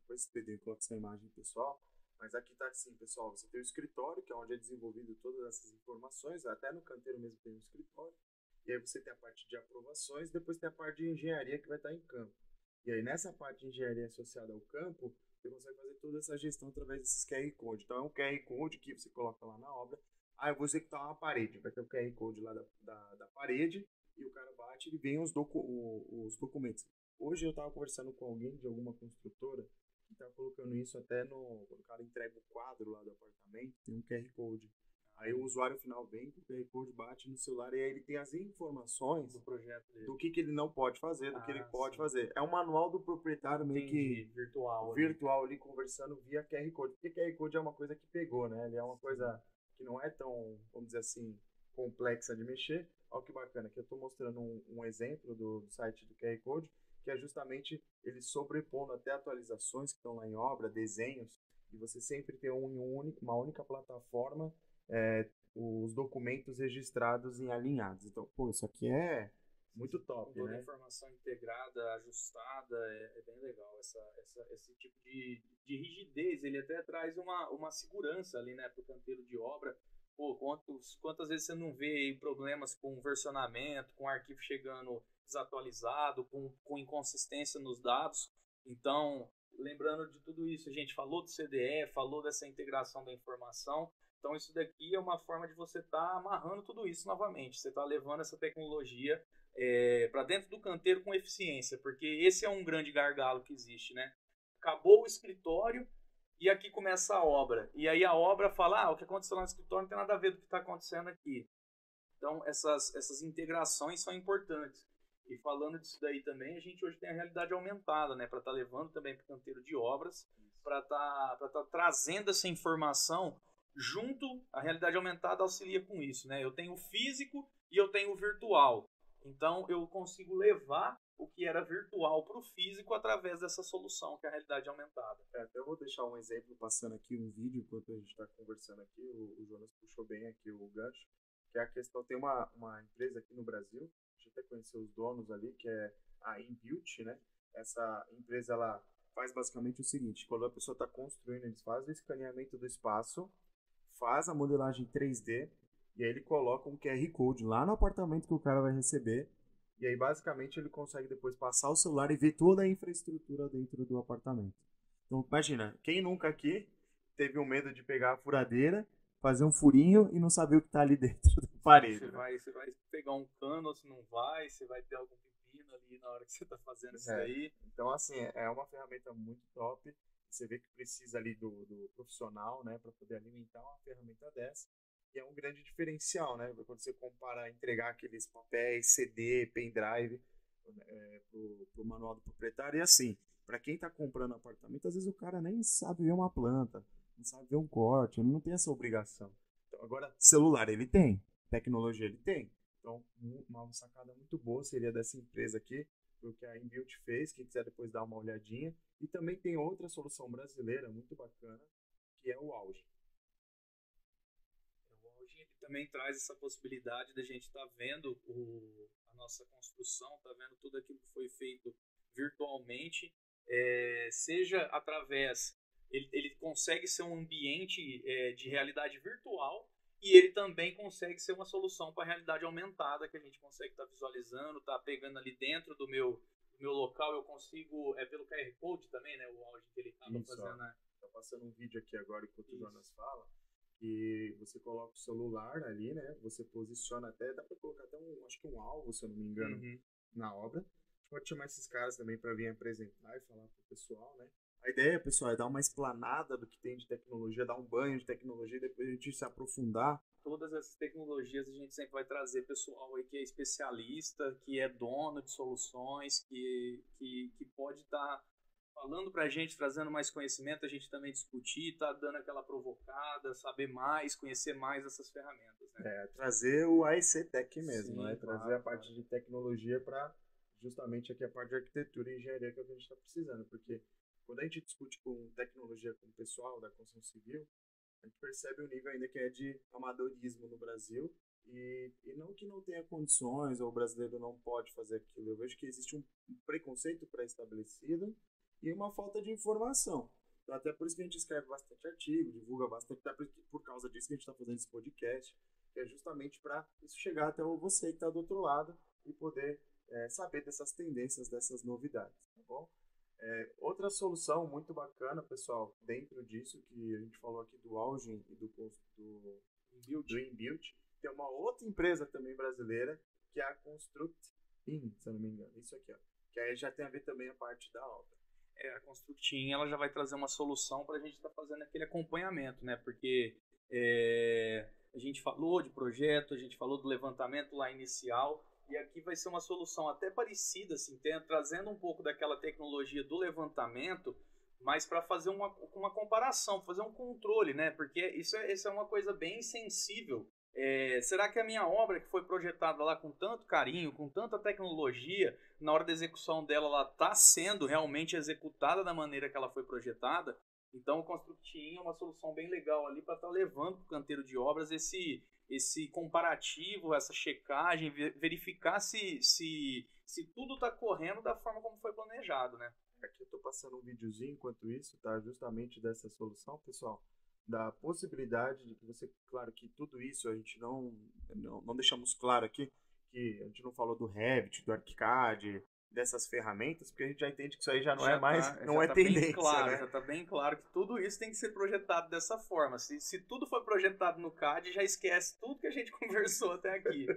você coloca essa imagem pessoal, mas aqui está assim, pessoal, você tem o escritório, que é onde é desenvolvido todas essas informações, até no canteiro mesmo tem um escritório, e aí você tem a parte de aprovações, depois tem a parte de engenharia que vai estar em campo. E aí nessa parte de engenharia associada ao campo, você consegue fazer toda essa gestão através desses QR Code. Então é um QR Code que você coloca lá na obra. Eu vou executar uma parede, vai ter o QR Code lá da parede, e o cara bate e vem os documentos. Hoje eu estava conversando com alguém de alguma construtora que está colocando isso até quando o cara entrega o quadro lá do apartamento, tem um QR Code. Aí o usuário final vem, o QR Code bate no celular e aí ele tem as informações do projeto dele, do que ele não pode fazer, do que ele pode fazer. É um manual do proprietário meio que virtual ali, conversando via QR Code. Porque QR Code é uma coisa que pegou, né? Ele é uma coisa que não é tão, vamos dizer assim, complexa de mexer. Olha que bacana, aqui eu estou mostrando um exemplo do site do QR Code, que é justamente ele sobrepondo até atualizações que estão lá em obra, desenhos, e você sempre tem uma única plataforma, os documentos registrados e alinhados. Então, isso aqui é muito top, toda né? a informação integrada, ajustada, é bem legal. Esse tipo de rigidez, ele até traz uma segurança ali, né, para o canteiro de obra. Quantas vezes você não vê problemas com versionamento, com arquivo chegando desatualizado, com inconsistência nos dados. Então, lembrando de tudo isso, a gente falou do CDE, falou dessa integração da informação. Então, isso daqui é uma forma de você estar amarrando tudo isso novamente. Você está levando essa tecnologia para dentro do canteiro com eficiência, porque esse é um grande gargalo que existe, né? Acabou o escritório e aqui começa a obra. E aí a obra fala, o que aconteceu lá no escritório não tem nada a ver com o que está acontecendo aqui. Então, essas integrações são importantes. E falando disso daí também, a gente hoje tem a realidade aumentada, né? Para estar levando também para o canteiro de obras, para estar trazendo essa informação junto. A realidade aumentada auxilia com isso, né? Eu tenho o físico e eu tenho o virtual. Então, eu consigo levar o que era virtual para o físico através dessa solução, que é a realidade aumentada. Até eu vou deixar um exemplo passando aqui, um vídeo, enquanto a gente está conversando aqui. O Jonas puxou bem aqui o gancho, que é a questão, tem uma empresa aqui no Brasil, a gente até conheceu os donos ali, que é a Inbuilt, né? Essa empresa, ela faz basicamente o seguinte: quando a pessoa está construindo, eles fazem o escaneamento do espaço, faz a modelagem 3D, e aí ele coloca um QR Code lá no apartamento que o cara vai receber, e aí basicamente ele consegue depois passar o celular e ver toda a infraestrutura dentro do apartamento. Então imagina, quem nunca aqui teve um medo de pegar a furadeira, fazer um furinho e não saber o que está ali dentro da parede? Você vai pegar um cano ou se não vai, você vai ter algum pepino ali na hora que você está fazendo isso daí. Então assim, é uma ferramenta muito top. Você vê que precisa ali do profissional, né, para poder alimentar uma ferramenta dessa. E é um grande diferencial, né? Quando você compara entregar aqueles papéis, CD, pendrive pro manual do proprietário. E assim, para quem está comprando apartamento, às vezes o cara nem sabe ver uma planta, não sabe ver um corte, ele não tem essa obrigação. Então, agora, celular ele tem, tecnologia ele tem. Então, uma sacada muito boa seria dessa empresa aqui, o que a Inbuilt fez, quem quiser depois dar uma olhadinha. E também tem outra solução brasileira muito bacana, que é o Auge. O Auge ele também traz essa possibilidade da gente estar vendo a nossa construção, tá vendo tudo aquilo que foi feito virtualmente, seja através, ele consegue ser um ambiente de realidade virtual, e ele também consegue ser uma solução para a realidade aumentada, que a gente consegue estar visualizando, tá pegando ali dentro do meu local, eu consigo, pelo QR Code também, né, o áudio que ele estava fazendo. Tá passando um vídeo aqui agora enquanto o Isso. Jonas fala, que você coloca o celular ali, né, você posiciona até, dá para colocar até acho que um alvo, se eu não me engano, na obra. A gente pode chamar esses caras também para vir apresentar e falar pro pessoal, né. A ideia, pessoal, é dar uma explanada do que tem de tecnologia, dar um banho de tecnologia e depois a gente se aprofundar. Todas essas tecnologias a gente sempre vai trazer pessoal aí que é especialista, que é dono de soluções, que pode estar falando para a gente, trazendo mais conhecimento, a gente também discutir, tá dando aquela provocada, saber mais, conhecer mais essas ferramentas, né? Trazer o AEC Tech mesmo, Sim, né? claro, Trazer a parte de tecnologia para justamente aqui a parte de arquitetura e engenharia que é o que a gente está precisando, porque quando a gente discute com tecnologia com o pessoal da construção civil, a gente percebe o nível ainda que é de amadorismo no Brasil e não que não tenha condições ou o brasileiro não pode fazer aquilo. Eu vejo que existe um preconceito pré-estabelecido e uma falta de informação. Então, até por isso que a gente escreve bastante artigo, divulga bastante, até por causa disso que a gente está fazendo esse podcast, que é justamente para isso chegar até você que está do outro lado e poder saber dessas tendências, dessas novidades, tá bom? Outra solução muito bacana, pessoal, dentro disso que a gente falou aqui do Augen e do Inbuilt, tem uma outra empresa também brasileira, que é a Construct In, se eu não me engano. Isso aqui, ó. Que aí já tem a ver também a parte da obra. A Constructin, ela já vai trazer uma solução para a gente estar fazendo aquele acompanhamento, né? Porque a gente falou de projeto, a gente falou do levantamento lá inicial, e aqui vai ser uma solução até parecida, assim, trazendo um pouco daquela tecnologia do levantamento, mas para fazer uma comparação, fazer um controle, né? Porque isso é uma coisa bem sensível. Será que a minha obra, que foi projetada lá com tanto carinho, com tanta tecnologia, na hora da execução dela, ela está sendo realmente executada da maneira que ela foi projetada? Então, o Constructin é uma solução bem legal ali para estar levando para o canteiro de obras esse comparativo, essa checagem, verificar se tudo está correndo da forma como foi planejado, né? Aqui eu estou passando um videozinho enquanto isso, tá? Justamente dessa solução, pessoal, da possibilidade de que você, claro que tudo isso a gente não deixamos claro aqui, que a gente não falou do Revit, do ArchiCAD, dessas ferramentas, porque a gente já entende que isso aí já não é mais, não é tendência, claro, né? Já está bem claro que tudo isso tem que ser projetado dessa forma. Se tudo for projetado no CAD, já esquece tudo que a gente conversou até aqui.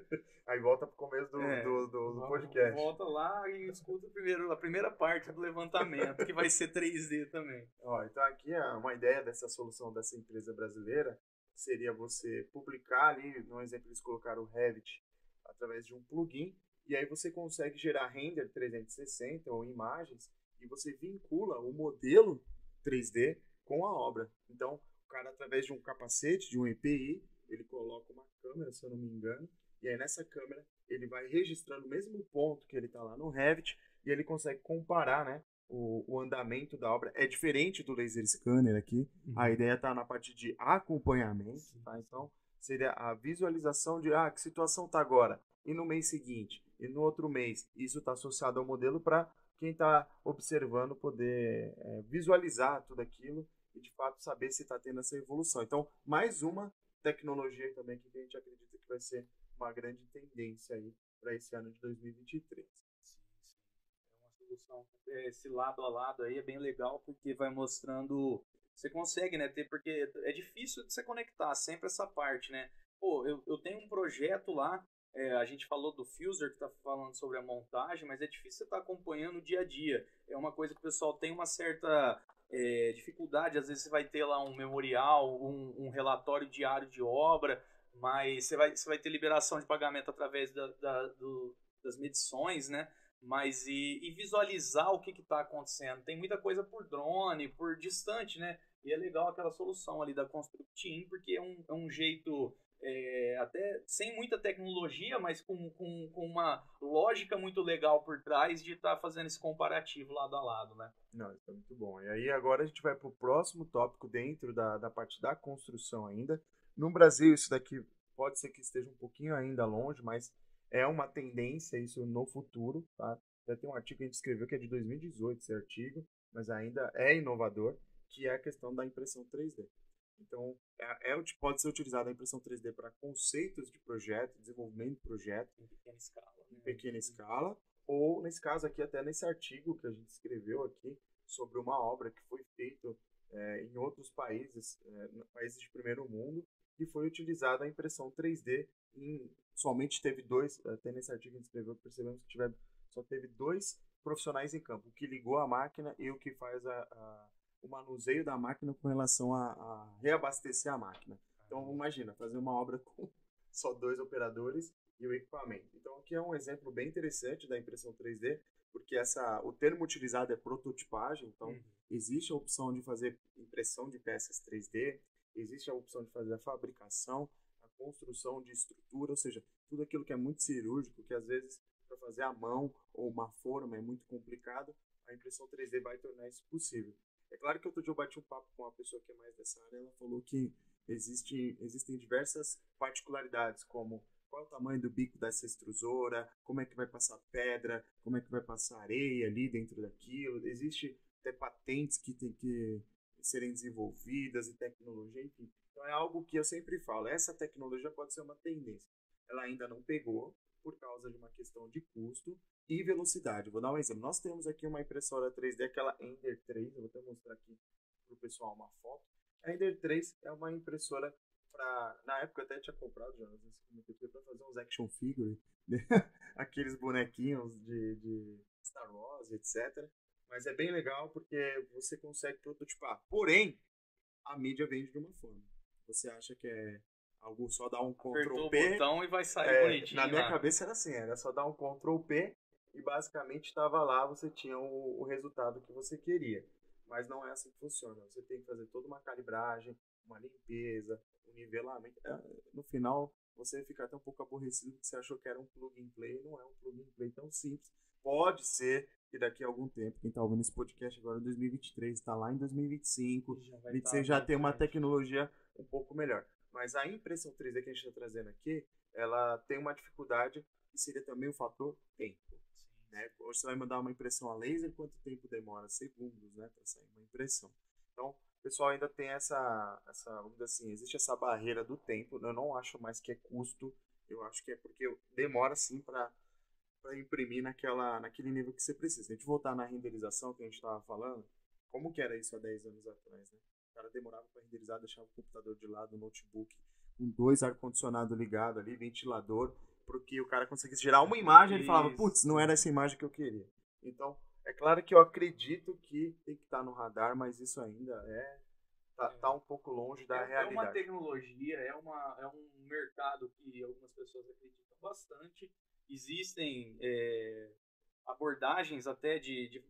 Aí volta pro começo do podcast. Volta lá e escuta a primeira parte do levantamento, que vai ser 3D também. Então aqui uma ideia dessa solução dessa empresa brasileira seria você publicar ali, no exemplo eles colocaram o Revit através de um plugin, e aí você consegue gerar render 360 ou imagens, e você vincula o modelo 3D com a obra. Então, o cara, através de um capacete, de um EPI, ele coloca uma câmera, se eu não me engano, e aí nessa câmera ele vai registrando o mesmo ponto que ele está lá no Revit, e ele consegue comparar, né, o andamento da obra. É diferente do laser scanner aqui, a ideia está na parte de acompanhamento, tá? Então, seria a visualização de que situação está agora, e no mês seguinte, e no outro mês. Isso está associado ao modelo para quem está observando poder visualizar tudo aquilo e de fato saber se está tendo essa evolução. Então, mais uma tecnologia também que a gente acredita que vai ser uma grande tendência aí para esse ano de 2023. Sim. É uma solução. Esse lado a lado aí é bem legal porque vai mostrando. Você consegue, né? Porque é difícil de você conectar sempre essa parte, né? Pô, eu tenho um projeto lá. A gente falou do Fuser, que está falando sobre a montagem, mas é difícil você estar acompanhando o dia a dia. É uma coisa que o pessoal tem uma certa dificuldade. Às vezes você vai ter lá um memorial, um relatório diário de obra, mas você vai ter liberação de pagamento através das medições, né? Mas e visualizar o que está acontecendo. Tem muita coisa por drone, por distante, né? E é legal aquela solução ali da Constructin, porque é um jeito... até sem muita tecnologia, mas com uma lógica muito legal por trás de estar fazendo esse comparativo lado a lado, né? Não, isso é muito bom. E aí agora a gente vai para o próximo tópico dentro da parte da construção ainda. No Brasil isso daqui pode ser que esteja um pouquinho ainda longe, mas é uma tendência isso no futuro, tá? Já tem um artigo que a gente escreveu que é de 2018, esse artigo, mas ainda é inovador, que é a questão da impressão 3D. Então, pode ser utilizada a impressão 3D para conceitos de projeto, desenvolvimento de projeto Em pequena escala, em né? pequena escala, ou nesse caso aqui, até nesse artigo que a gente escreveu aqui, sobre uma obra que foi feita em outros países, países de primeiro mundo, que foi utilizada a impressão 3D somente teve dois, até nesse artigo que a gente escreveu, percebemos que só teve dois profissionais em campo, o que ligou a máquina e o que faz o manuseio da máquina com relação a reabastecer a máquina. Então, imagina, fazer uma obra com só dois operadores e o equipamento. Então, aqui é um exemplo bem interessante da impressão 3D, porque o termo utilizado é prototipagem, então existe a opção de fazer impressão de peças 3D, existe a opção de fazer a fabricação, a construção de estrutura, ou seja, tudo aquilo que é muito cirúrgico, que às vezes para fazer à mão ou uma forma é muito complicado, a impressão 3D vai tornar isso possível. É claro que outro dia eu bati um papo com uma pessoa que é mais dessa área, ela falou que existem diversas particularidades, como qual é o tamanho do bico dessa extrusora, como é que vai passar pedra, como é que vai passar areia ali dentro daquilo. Existe até patentes que tem que serem desenvolvidas e tecnologia, enfim. Então é algo que eu sempre falo, essa tecnologia pode ser uma tendência. Ela ainda não pegou por causa de uma questão de custo e velocidade. Vou dar um exemplo. Nós temos aqui uma impressora 3D, aquela Ender 3, eu vou até mostrar aqui para o pessoal uma foto. A Ender 3 é uma impressora na época eu até tinha comprado, Jonas, para fazer uns action figures, né? Aqueles bonequinhos de Star Wars, etc. Mas é bem legal porque você consegue prototipar. Porém, a mídia vende de uma forma. Você acha que é algo só dar um Apertou Ctrl o P. botão e vai sair bonitinho. Na minha lá. cabeça era assim, era só dar um Ctrl P e basicamente estava lá, você tinha o resultado que você queria. Mas não é assim que funciona. Você tem que fazer toda uma calibragem, uma limpeza, um nivelamento. No final, você fica até um pouco aborrecido porque você achou que era um plug and play. Não é um plug and play tão simples. Pode ser que daqui a algum tempo, quem está ouvindo esse podcast agora em 2023, está lá em 2025, 2026 já tem uma tecnologia um pouco melhor. Mas a impressão 3D que a gente está trazendo aqui, ela tem uma dificuldade que seria também o fator tempo. Né? Hoje você vai mandar uma impressão a laser, quanto tempo demora? Segundos, né, para sair uma impressão. Então, o pessoal ainda tem vamos dizer assim, existe essa barreira do tempo. Eu não acho mais que é custo, eu acho que é porque demora sim para imprimir naquele nível que você precisa. Se a gente voltar na renderização que a gente estava falando, como que era isso há 10 anos atrás, né? O cara demorava para renderizar, deixava o computador de lado, o notebook, com dois ar-condicionado ligado ali, ventilador, porque o cara conseguisse gerar uma imagem e ele falava, putz, não era essa imagem que eu queria. Então, é claro que eu acredito que tem que estar no radar, mas isso ainda tá um pouco longe da realidade. É uma tecnologia, é um mercado que algumas pessoas acreditam bastante. Existem abordagens até de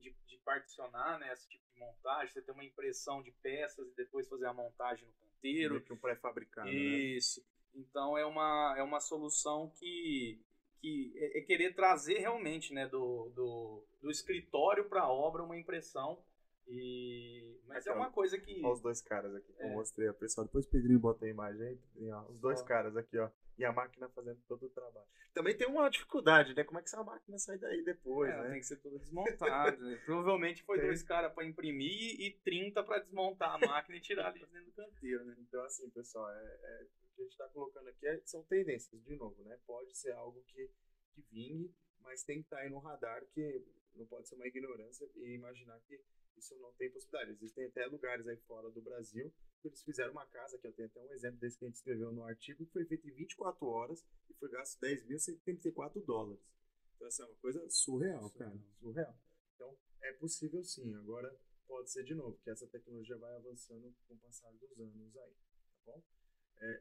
particionar, né, esse tipo de montagem. Você tem uma impressão de peças e depois fazer a montagem no canteiro. Meio que um pré-fabricado, isso. Né? Então é uma solução que é querer trazer realmente, né, do escritório para a obra uma impressão. Mas aqui, é uma coisa que... Olha os dois caras aqui que eu mostrei, pessoal. Depois o Pedrinho bota a imagem aí. Ó, os dois caras aqui, ó. E a máquina fazendo todo o trabalho. Também tem uma dificuldade, né? Como é que essa máquina sai daí depois, né? Tem que ser toda desmontada. Né? Provavelmente foi dois caras para imprimir e 30 para desmontar a máquina e tirar ali dentro do canteiro, né? Então, assim, pessoal, o que a gente está colocando aqui são tendências, de novo, né? Pode ser algo que vingue, mas tem que estar aí no radar, que não pode ser uma ignorância e imaginar que isso não tem possibilidade. Existem até lugares aí fora do Brasil que eles fizeram uma casa, que eu tenho até um exemplo desse que a gente escreveu no artigo, que foi feito em 24 horas e foi gasto $10.134. Então, essa é uma coisa surreal, cara. Surreal. Então, é possível sim. Agora, pode ser de novo, que essa tecnologia vai avançando com o passar dos anos aí, tá bom?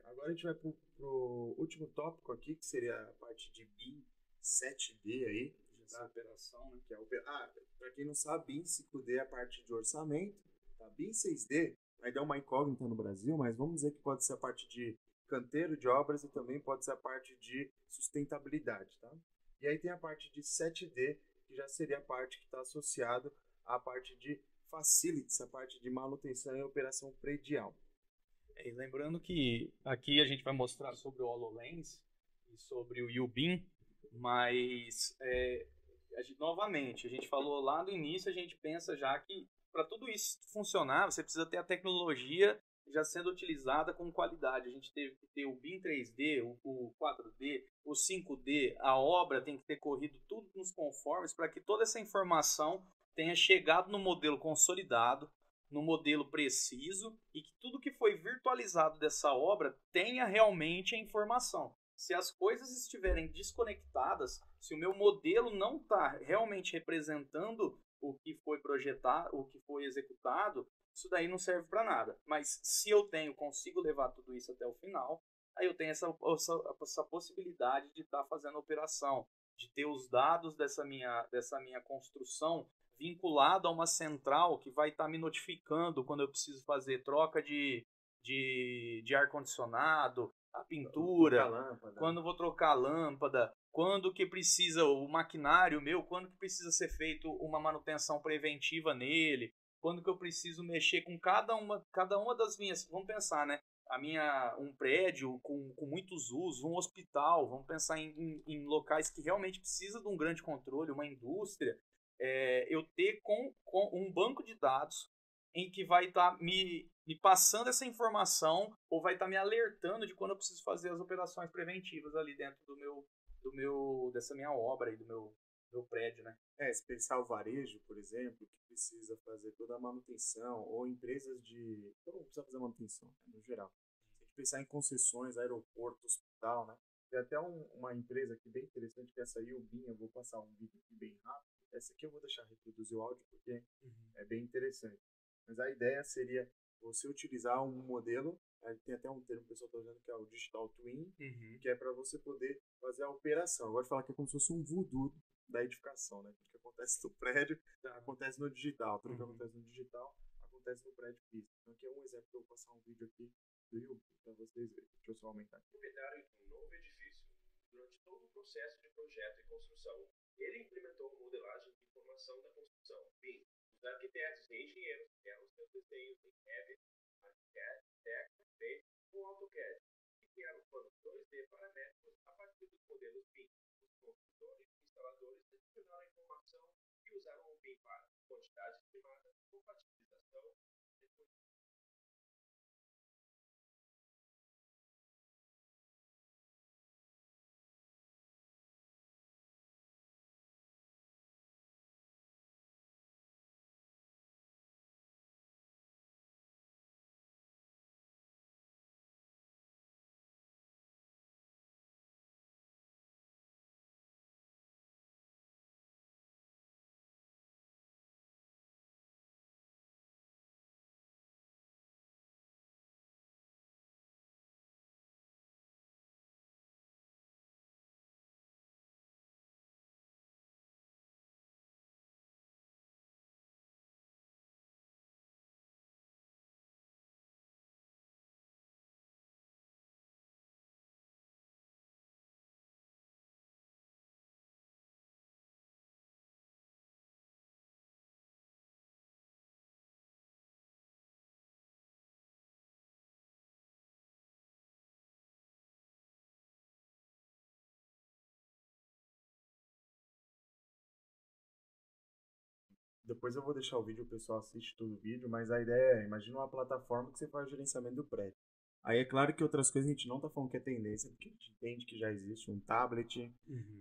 Agora a gente vai pro último tópico aqui, que seria a parte de BIM 7D aí, da operação, né? Que é para quem não sabe, BIM 5D é a parte de orçamento, tá? BIM 6D ainda é uma incógnita no Brasil, mas vamos dizer que pode ser a parte de canteiro de obras e também pode ser a parte de sustentabilidade, tá? E aí tem a parte de 7D, que já seria a parte que está associada à parte de facilities, a parte de manutenção e operação predial. E lembrando que aqui a gente vai mostrar sobre o HoloLens e sobre o UBIM, mas novamente, a gente falou lá no início, a gente pensa já que para tudo isso funcionar, você precisa ter a tecnologia já sendo utilizada com qualidade. A gente teve que ter o BIM 3D, o 4D, o 5D, a obra tem que ter corrido tudo nos conformes para que toda essa informação tenha chegado no modelo consolidado, no modelo preciso, e que tudo que foi virtualizado dessa obra tenha realmente a informação. Se as coisas estiverem desconectadas, se o meu modelo não está realmente representando o que foi projetado, o que foi executado, isso daí não serve para nada. Mas se eu consigo levar tudo isso até o final, aí eu tenho essa possibilidade de estar fazendo a operação, de ter os dados dessa minha construção vinculado a uma central que vai estar me notificando quando eu preciso fazer troca de ar-condicionado, a pintura, quando vou trocar a lâmpada, quando que precisa o maquinário meu, quando que precisa ser feito uma manutenção preventiva nele, quando que eu preciso mexer com cada uma das minhas, vamos pensar, né? Um prédio com muitos usos, um hospital, vamos pensar em locais que realmente precisam de um grande controle, uma indústria, eu ter com um banco de dados em que vai estar me passando essa informação ou vai estar me alertando de quando eu preciso fazer as operações preventivas ali dentro dessa minha obra e do meu prédio, né? Se pensar o varejo, por exemplo, que precisa fazer toda a manutenção, ou empresas de... Todo mundo precisa fazer manutenção, né, no geral. Se a gente pensar em concessões, aeroporto, hospital, né? Tem até uma empresa aqui bem interessante, que essa aí, o BIM, eu vou passar um vídeo aqui bem rápido. Essa aqui eu vou deixar reproduzir o áudio, porque é bem interessante. Mas a ideia seria você utilizar um modelo, tem até um termo que o pessoal está usando, que é o Digital Twin, que é para você poder fazer a operação. Eu gosto de falar que é como se fosse um voodoo da edificação, né? Tudo que acontece no prédio acontece no digital, tudo que acontece no digital acontece no prédio físico. Então aqui é um exemplo que eu vou passar um vídeo aqui do YouTube para vocês verem. Deixa eu só aumentar aqui. Proprietário de um novo edifício. Durante todo o processo de projeto e construção, ele implementou modelagem de informação da construção. BIM. Os arquitetos e engenheiros criaram seus desenhos em Revit, ArchiCAD, Tegra, ou AutoCAD, e criaram planos 2D paramétricos a partir dos modelos BIM. Os construtores e instaladores adicionaram a informação e usaram o BIM para quantidade estimada, compatibilização, Depois eu vou deixar o vídeo, o pessoal assiste todo o vídeo, mas a ideia é, imagina uma plataforma que você faz o gerenciamento do prédio. Aí é claro que outras coisas a gente não está falando que é tendência, porque a gente entende que já existe um tablet,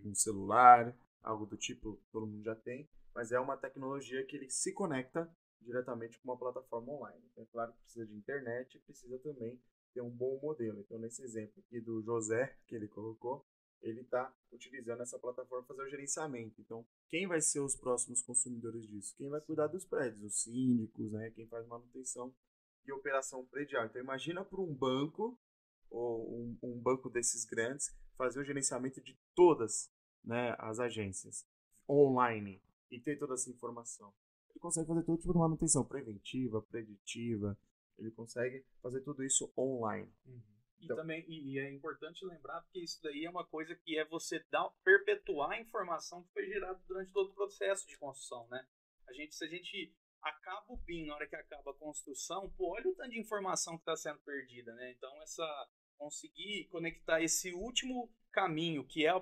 um celular, algo do tipo, todo mundo já tem, mas é uma tecnologia que ele se conecta diretamente com uma plataforma online. Então, é claro que precisa de internet e precisa também ter um bom modelo. Então, nesse exemplo aqui do José, que ele colocou, ele está utilizando essa plataforma para fazer o gerenciamento. Então, quem vai ser os próximos consumidores disso? Quem vai cuidar dos prédios? Os síndicos, né? Quem faz manutenção e operação predial. Então, imagina para um banco, ou um banco desses grandes, fazer o gerenciamento de todas, né, as agências online e ter toda essa informação. Ele consegue fazer todo tipo de manutenção preventiva, preditiva, ele consegue fazer tudo isso online. Então, também, e é importante lembrar que isso daí é uma coisa que é você perpetuar a informação que foi gerada durante todo o processo de construção, né? Se a gente acaba o BIM na hora que acaba a construção, pô, olha o tanto de informação que está sendo perdida, né? Então, conseguir conectar esse último caminho, que é a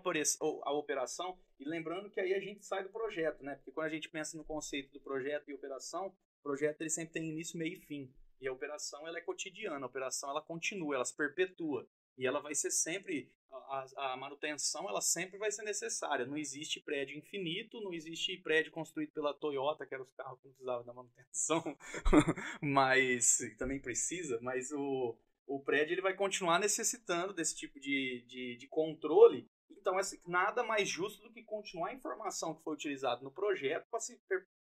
operação, e lembrando que aí a gente sai do projeto, né? Porque quando a gente pensa no conceito do projeto e operação, o projeto ele sempre tem início, meio e fim. E a operação ela é cotidiana, a operação ela continua, ela se perpetua. E ela vai ser sempre, a manutenção ela sempre vai ser necessária. Não existe prédio infinito, não existe prédio construído pela Toyota, que eram os carros que não precisavam da manutenção, mas também precisa, mas o prédio ele vai continuar necessitando desse tipo de controle. Então, nada mais justo do que continuar a informação que foi utilizada no projeto para se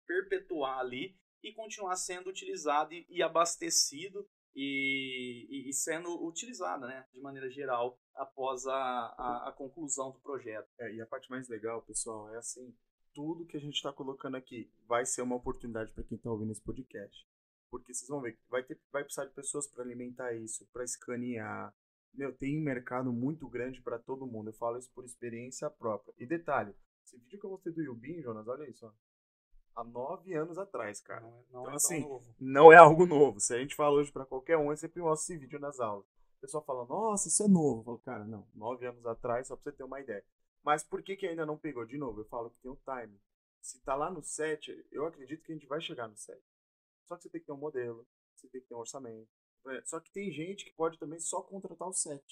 perpetuar ali e continuar sendo utilizado e abastecido e sendo utilizada, né, de maneira geral após a conclusão do projeto. E a parte mais legal, pessoal, é assim, tudo que a gente está colocando aqui vai ser uma oportunidade para quem está ouvindo esse podcast. Porque vocês vão ver, vai precisar de pessoas para alimentar isso, para escanear. Meu, tem um mercado muito grande para todo mundo. Eu falo isso por experiência própria. E detalhe, esse vídeo que eu mostrei do Yubin, Jonas, olha isso, ó. Há 9 anos atrás, cara. Não Então, é assim, tão novo. não é algo novo. Se a gente fala hoje para qualquer um, eu sempre mostro esse vídeo nas aulas. O pessoal fala, nossa, isso é novo. Eu falo, cara, não, 9 anos atrás, só para você ter uma ideia. Mas por que ainda não pegou? De novo, eu falo que tem um time. Se tá lá no 7, eu acredito que a gente vai chegar no 7. Só que você tem que ter um modelo, você tem que ter um orçamento. Só que tem gente que pode também só contratar o 7.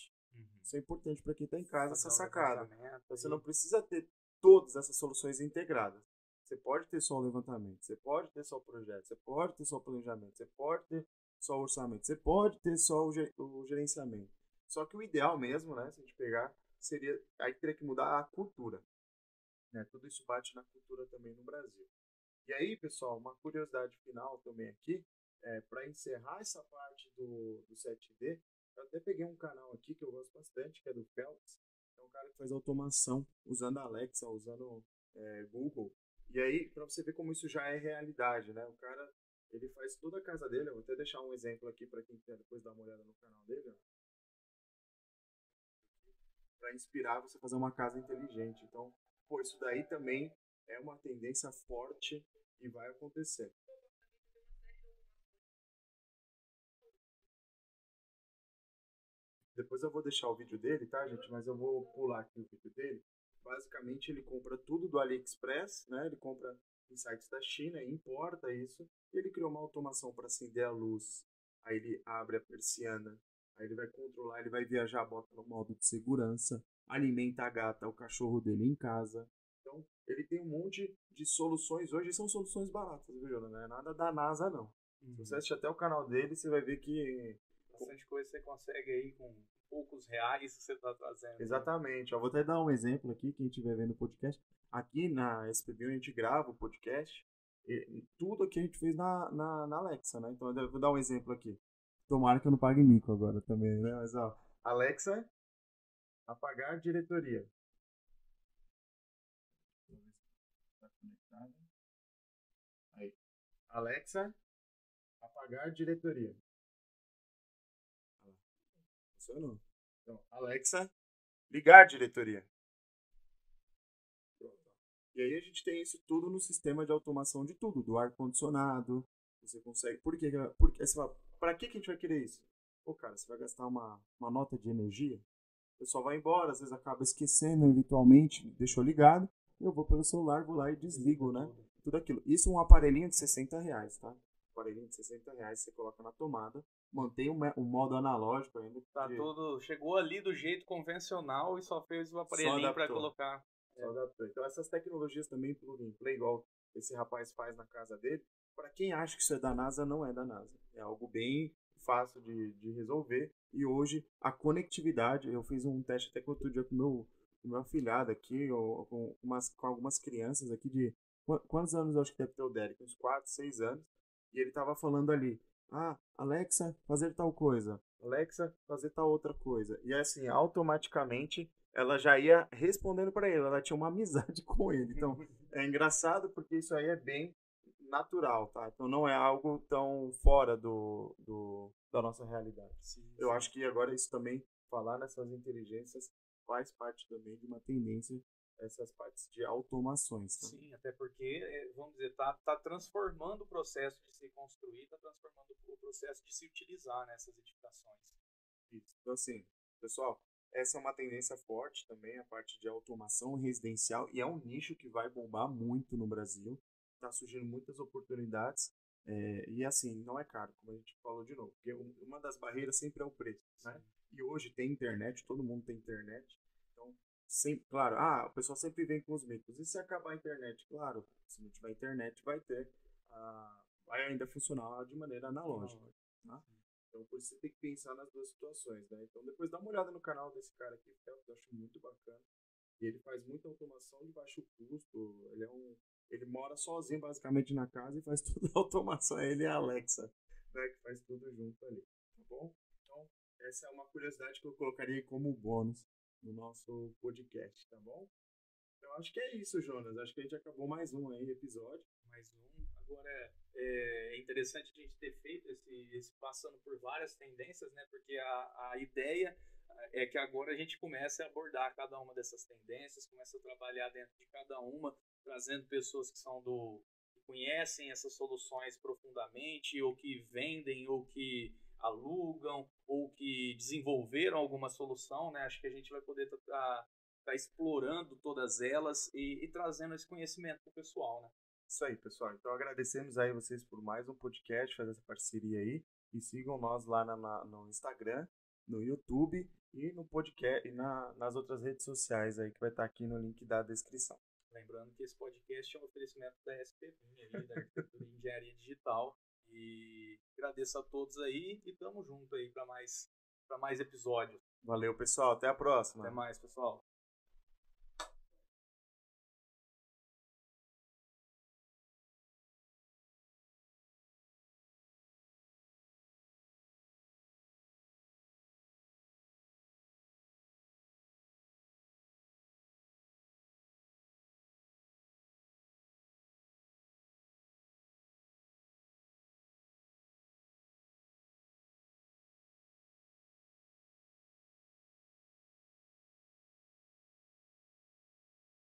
Isso é importante para quem está em casa, essa sacada. Você não precisa ter todas essas soluções integradas. Você pode ter só o levantamento, você pode ter só o projeto, você pode ter só o planejamento, você pode ter só o orçamento, você pode ter só o gerenciamento. Só que o ideal mesmo, né, se a gente pegar, seria, aí teria que mudar a cultura. Né? Tudo isso bate na cultura também no Brasil. E aí, pessoal, uma curiosidade final também aqui, para encerrar essa parte do 7D, eu até peguei um canal aqui que eu gosto bastante, que é do Phelps. É um cara que faz automação usando Alexa, usando Google. E aí, para você ver como isso já é realidade, né? O cara, ele faz toda a casa dele. Eu vou até deixar um exemplo aqui para quem quer depois dar uma olhada no canal dele, para inspirar você a fazer uma casa inteligente. Então, pô, isso daí também é uma tendência forte e vai acontecer. Depois eu vou deixar o vídeo dele, tá, gente? Mas eu vou pular aqui o vídeo dele. Basicamente, ele compra tudo do AliExpress, né? Ele compra em sites da China, importa isso. E ele criou uma automação para acender a luz. Aí ele abre a persiana. Aí ele vai controlar, ele vai viajar, bota no modo de segurança. Alimenta a gata, o cachorro dele em casa. Então, ele tem um monte de soluções. Hoje são soluções baratas, viu, Jonas? Não é nada da NASA, não. Se você assistir até o canal dele, você vai ver que bastante coisa você consegue aí com poucos reais que você está trazendo. Exatamente. Eu vou até dar um exemplo aqui, quem estiver vendo o podcast. Aqui na SPB a gente grava o podcast. E tudo aqui a gente fez na Alexa, né? Então eu vou dar um exemplo aqui. Tomara que eu não pague mico agora também, né? Mas ó, Alexa, apagar diretoria. Tá conectado. Aí. Alexa, apagar diretoria. Funcionou. Então, Alexa, ligar diretoria. Pronto. E aí a gente tem isso tudo no sistema de automação de tudo, do ar-condicionado. Você consegue. Por quê? Porque você fala, pra que a gente vai querer isso? Pô, cara, você vai gastar uma nota de energia, o pessoal vai embora, às vezes acaba esquecendo, eventualmente, deixou ligado, eu vou pelo celular, vou lá e desligo, né? Tudo aquilo. Isso é um aparelhinho de R$60, tá? Aparelhinho de R$60, você coloca na tomada, mantém o modo analógico ainda. Tá tudo, chegou ali do jeito convencional e só fez o aparelhinho para colocar. Só adaptou. Então essas tecnologias também plug and play, igual esse rapaz faz na casa dele, para quem acha que isso é da NASA, não é da NASA. É algo bem fácil de resolver. E hoje a conectividade, eu fiz um teste até outro dia com o meu afilhado aqui, com algumas crianças aqui de... Quantos anos eu acho que deve ter o Derek? Uns 4, 6 anos. E ele tava falando ali, Alexa, fazer tal coisa. Alexa, fazer tal outra coisa. E assim, automaticamente ela já ia respondendo para ele. Ela tinha uma amizade com ele. Então, é engraçado porque isso aí é bem natural, tá? Então não é algo tão fora da nossa realidade. Sim. Eu acho que agora isso também, falar nessas inteligências, faz parte também de uma tendência, essas partes de automações. Tá? Sim, até porque, vamos dizer, tá transformando o processo de se construir, tá transformando o processo de se utilizar nessas edificações. Isso. Então, assim, pessoal, essa é uma tendência forte também, a parte de automação residencial, e é um nicho que vai bombar muito no Brasil. Está surgindo muitas oportunidades. E assim, não é caro, como a gente falou de novo. Porque uma das barreiras sempre é o preço, né? E hoje tem internet, todo mundo tem internet. Então, sempre, claro, o pessoal sempre vem com os mitos. E se acabar a internet? Claro, se não tiver internet, vai ainda funcionar de maneira analógica, tá? Então, por isso você tem que pensar nas duas situações, né? Então, depois dá uma olhada no canal desse cara aqui, que eu acho muito bacana. E ele faz muita automação de baixo custo. Ele mora sozinho, basicamente, na casa e faz toda a automação. Ele e a Alexa, né? Que faz tudo junto ali, tá bom? Então, essa é uma curiosidade que eu colocaria como bônus no nosso podcast, tá bom? Então, acho que é isso, Jonas. Acho que a gente acabou mais um aí episódio. Mais um. Agora é interessante a gente ter feito esse passando por várias tendências, né? Porque a ideia é que agora a gente comece a abordar cada uma dessas tendências, comece a trabalhar dentro de cada uma, trazendo pessoas que conhecem essas soluções profundamente, ou que vendem, ou que alugam, ou que desenvolveram alguma solução, né? Acho que a gente vai poder estar explorando todas elas e trazendo esse conhecimento para o pessoal, né? Isso aí, pessoal. Então agradecemos aí vocês por mais um podcast, fazer essa parceria aí. E sigam nós lá no Instagram, no YouTube e no podcast e nas outras redes sociais aí que vai estar aqui no link da descrição. Lembrando que esse podcast é um oferecimento da SPVIN, da Arquitetura e Engenharia Digital. E agradeço a todos aí e tamo junto aí para mais episódios. Valeu, pessoal. Até a próxima. Até mais, pessoal.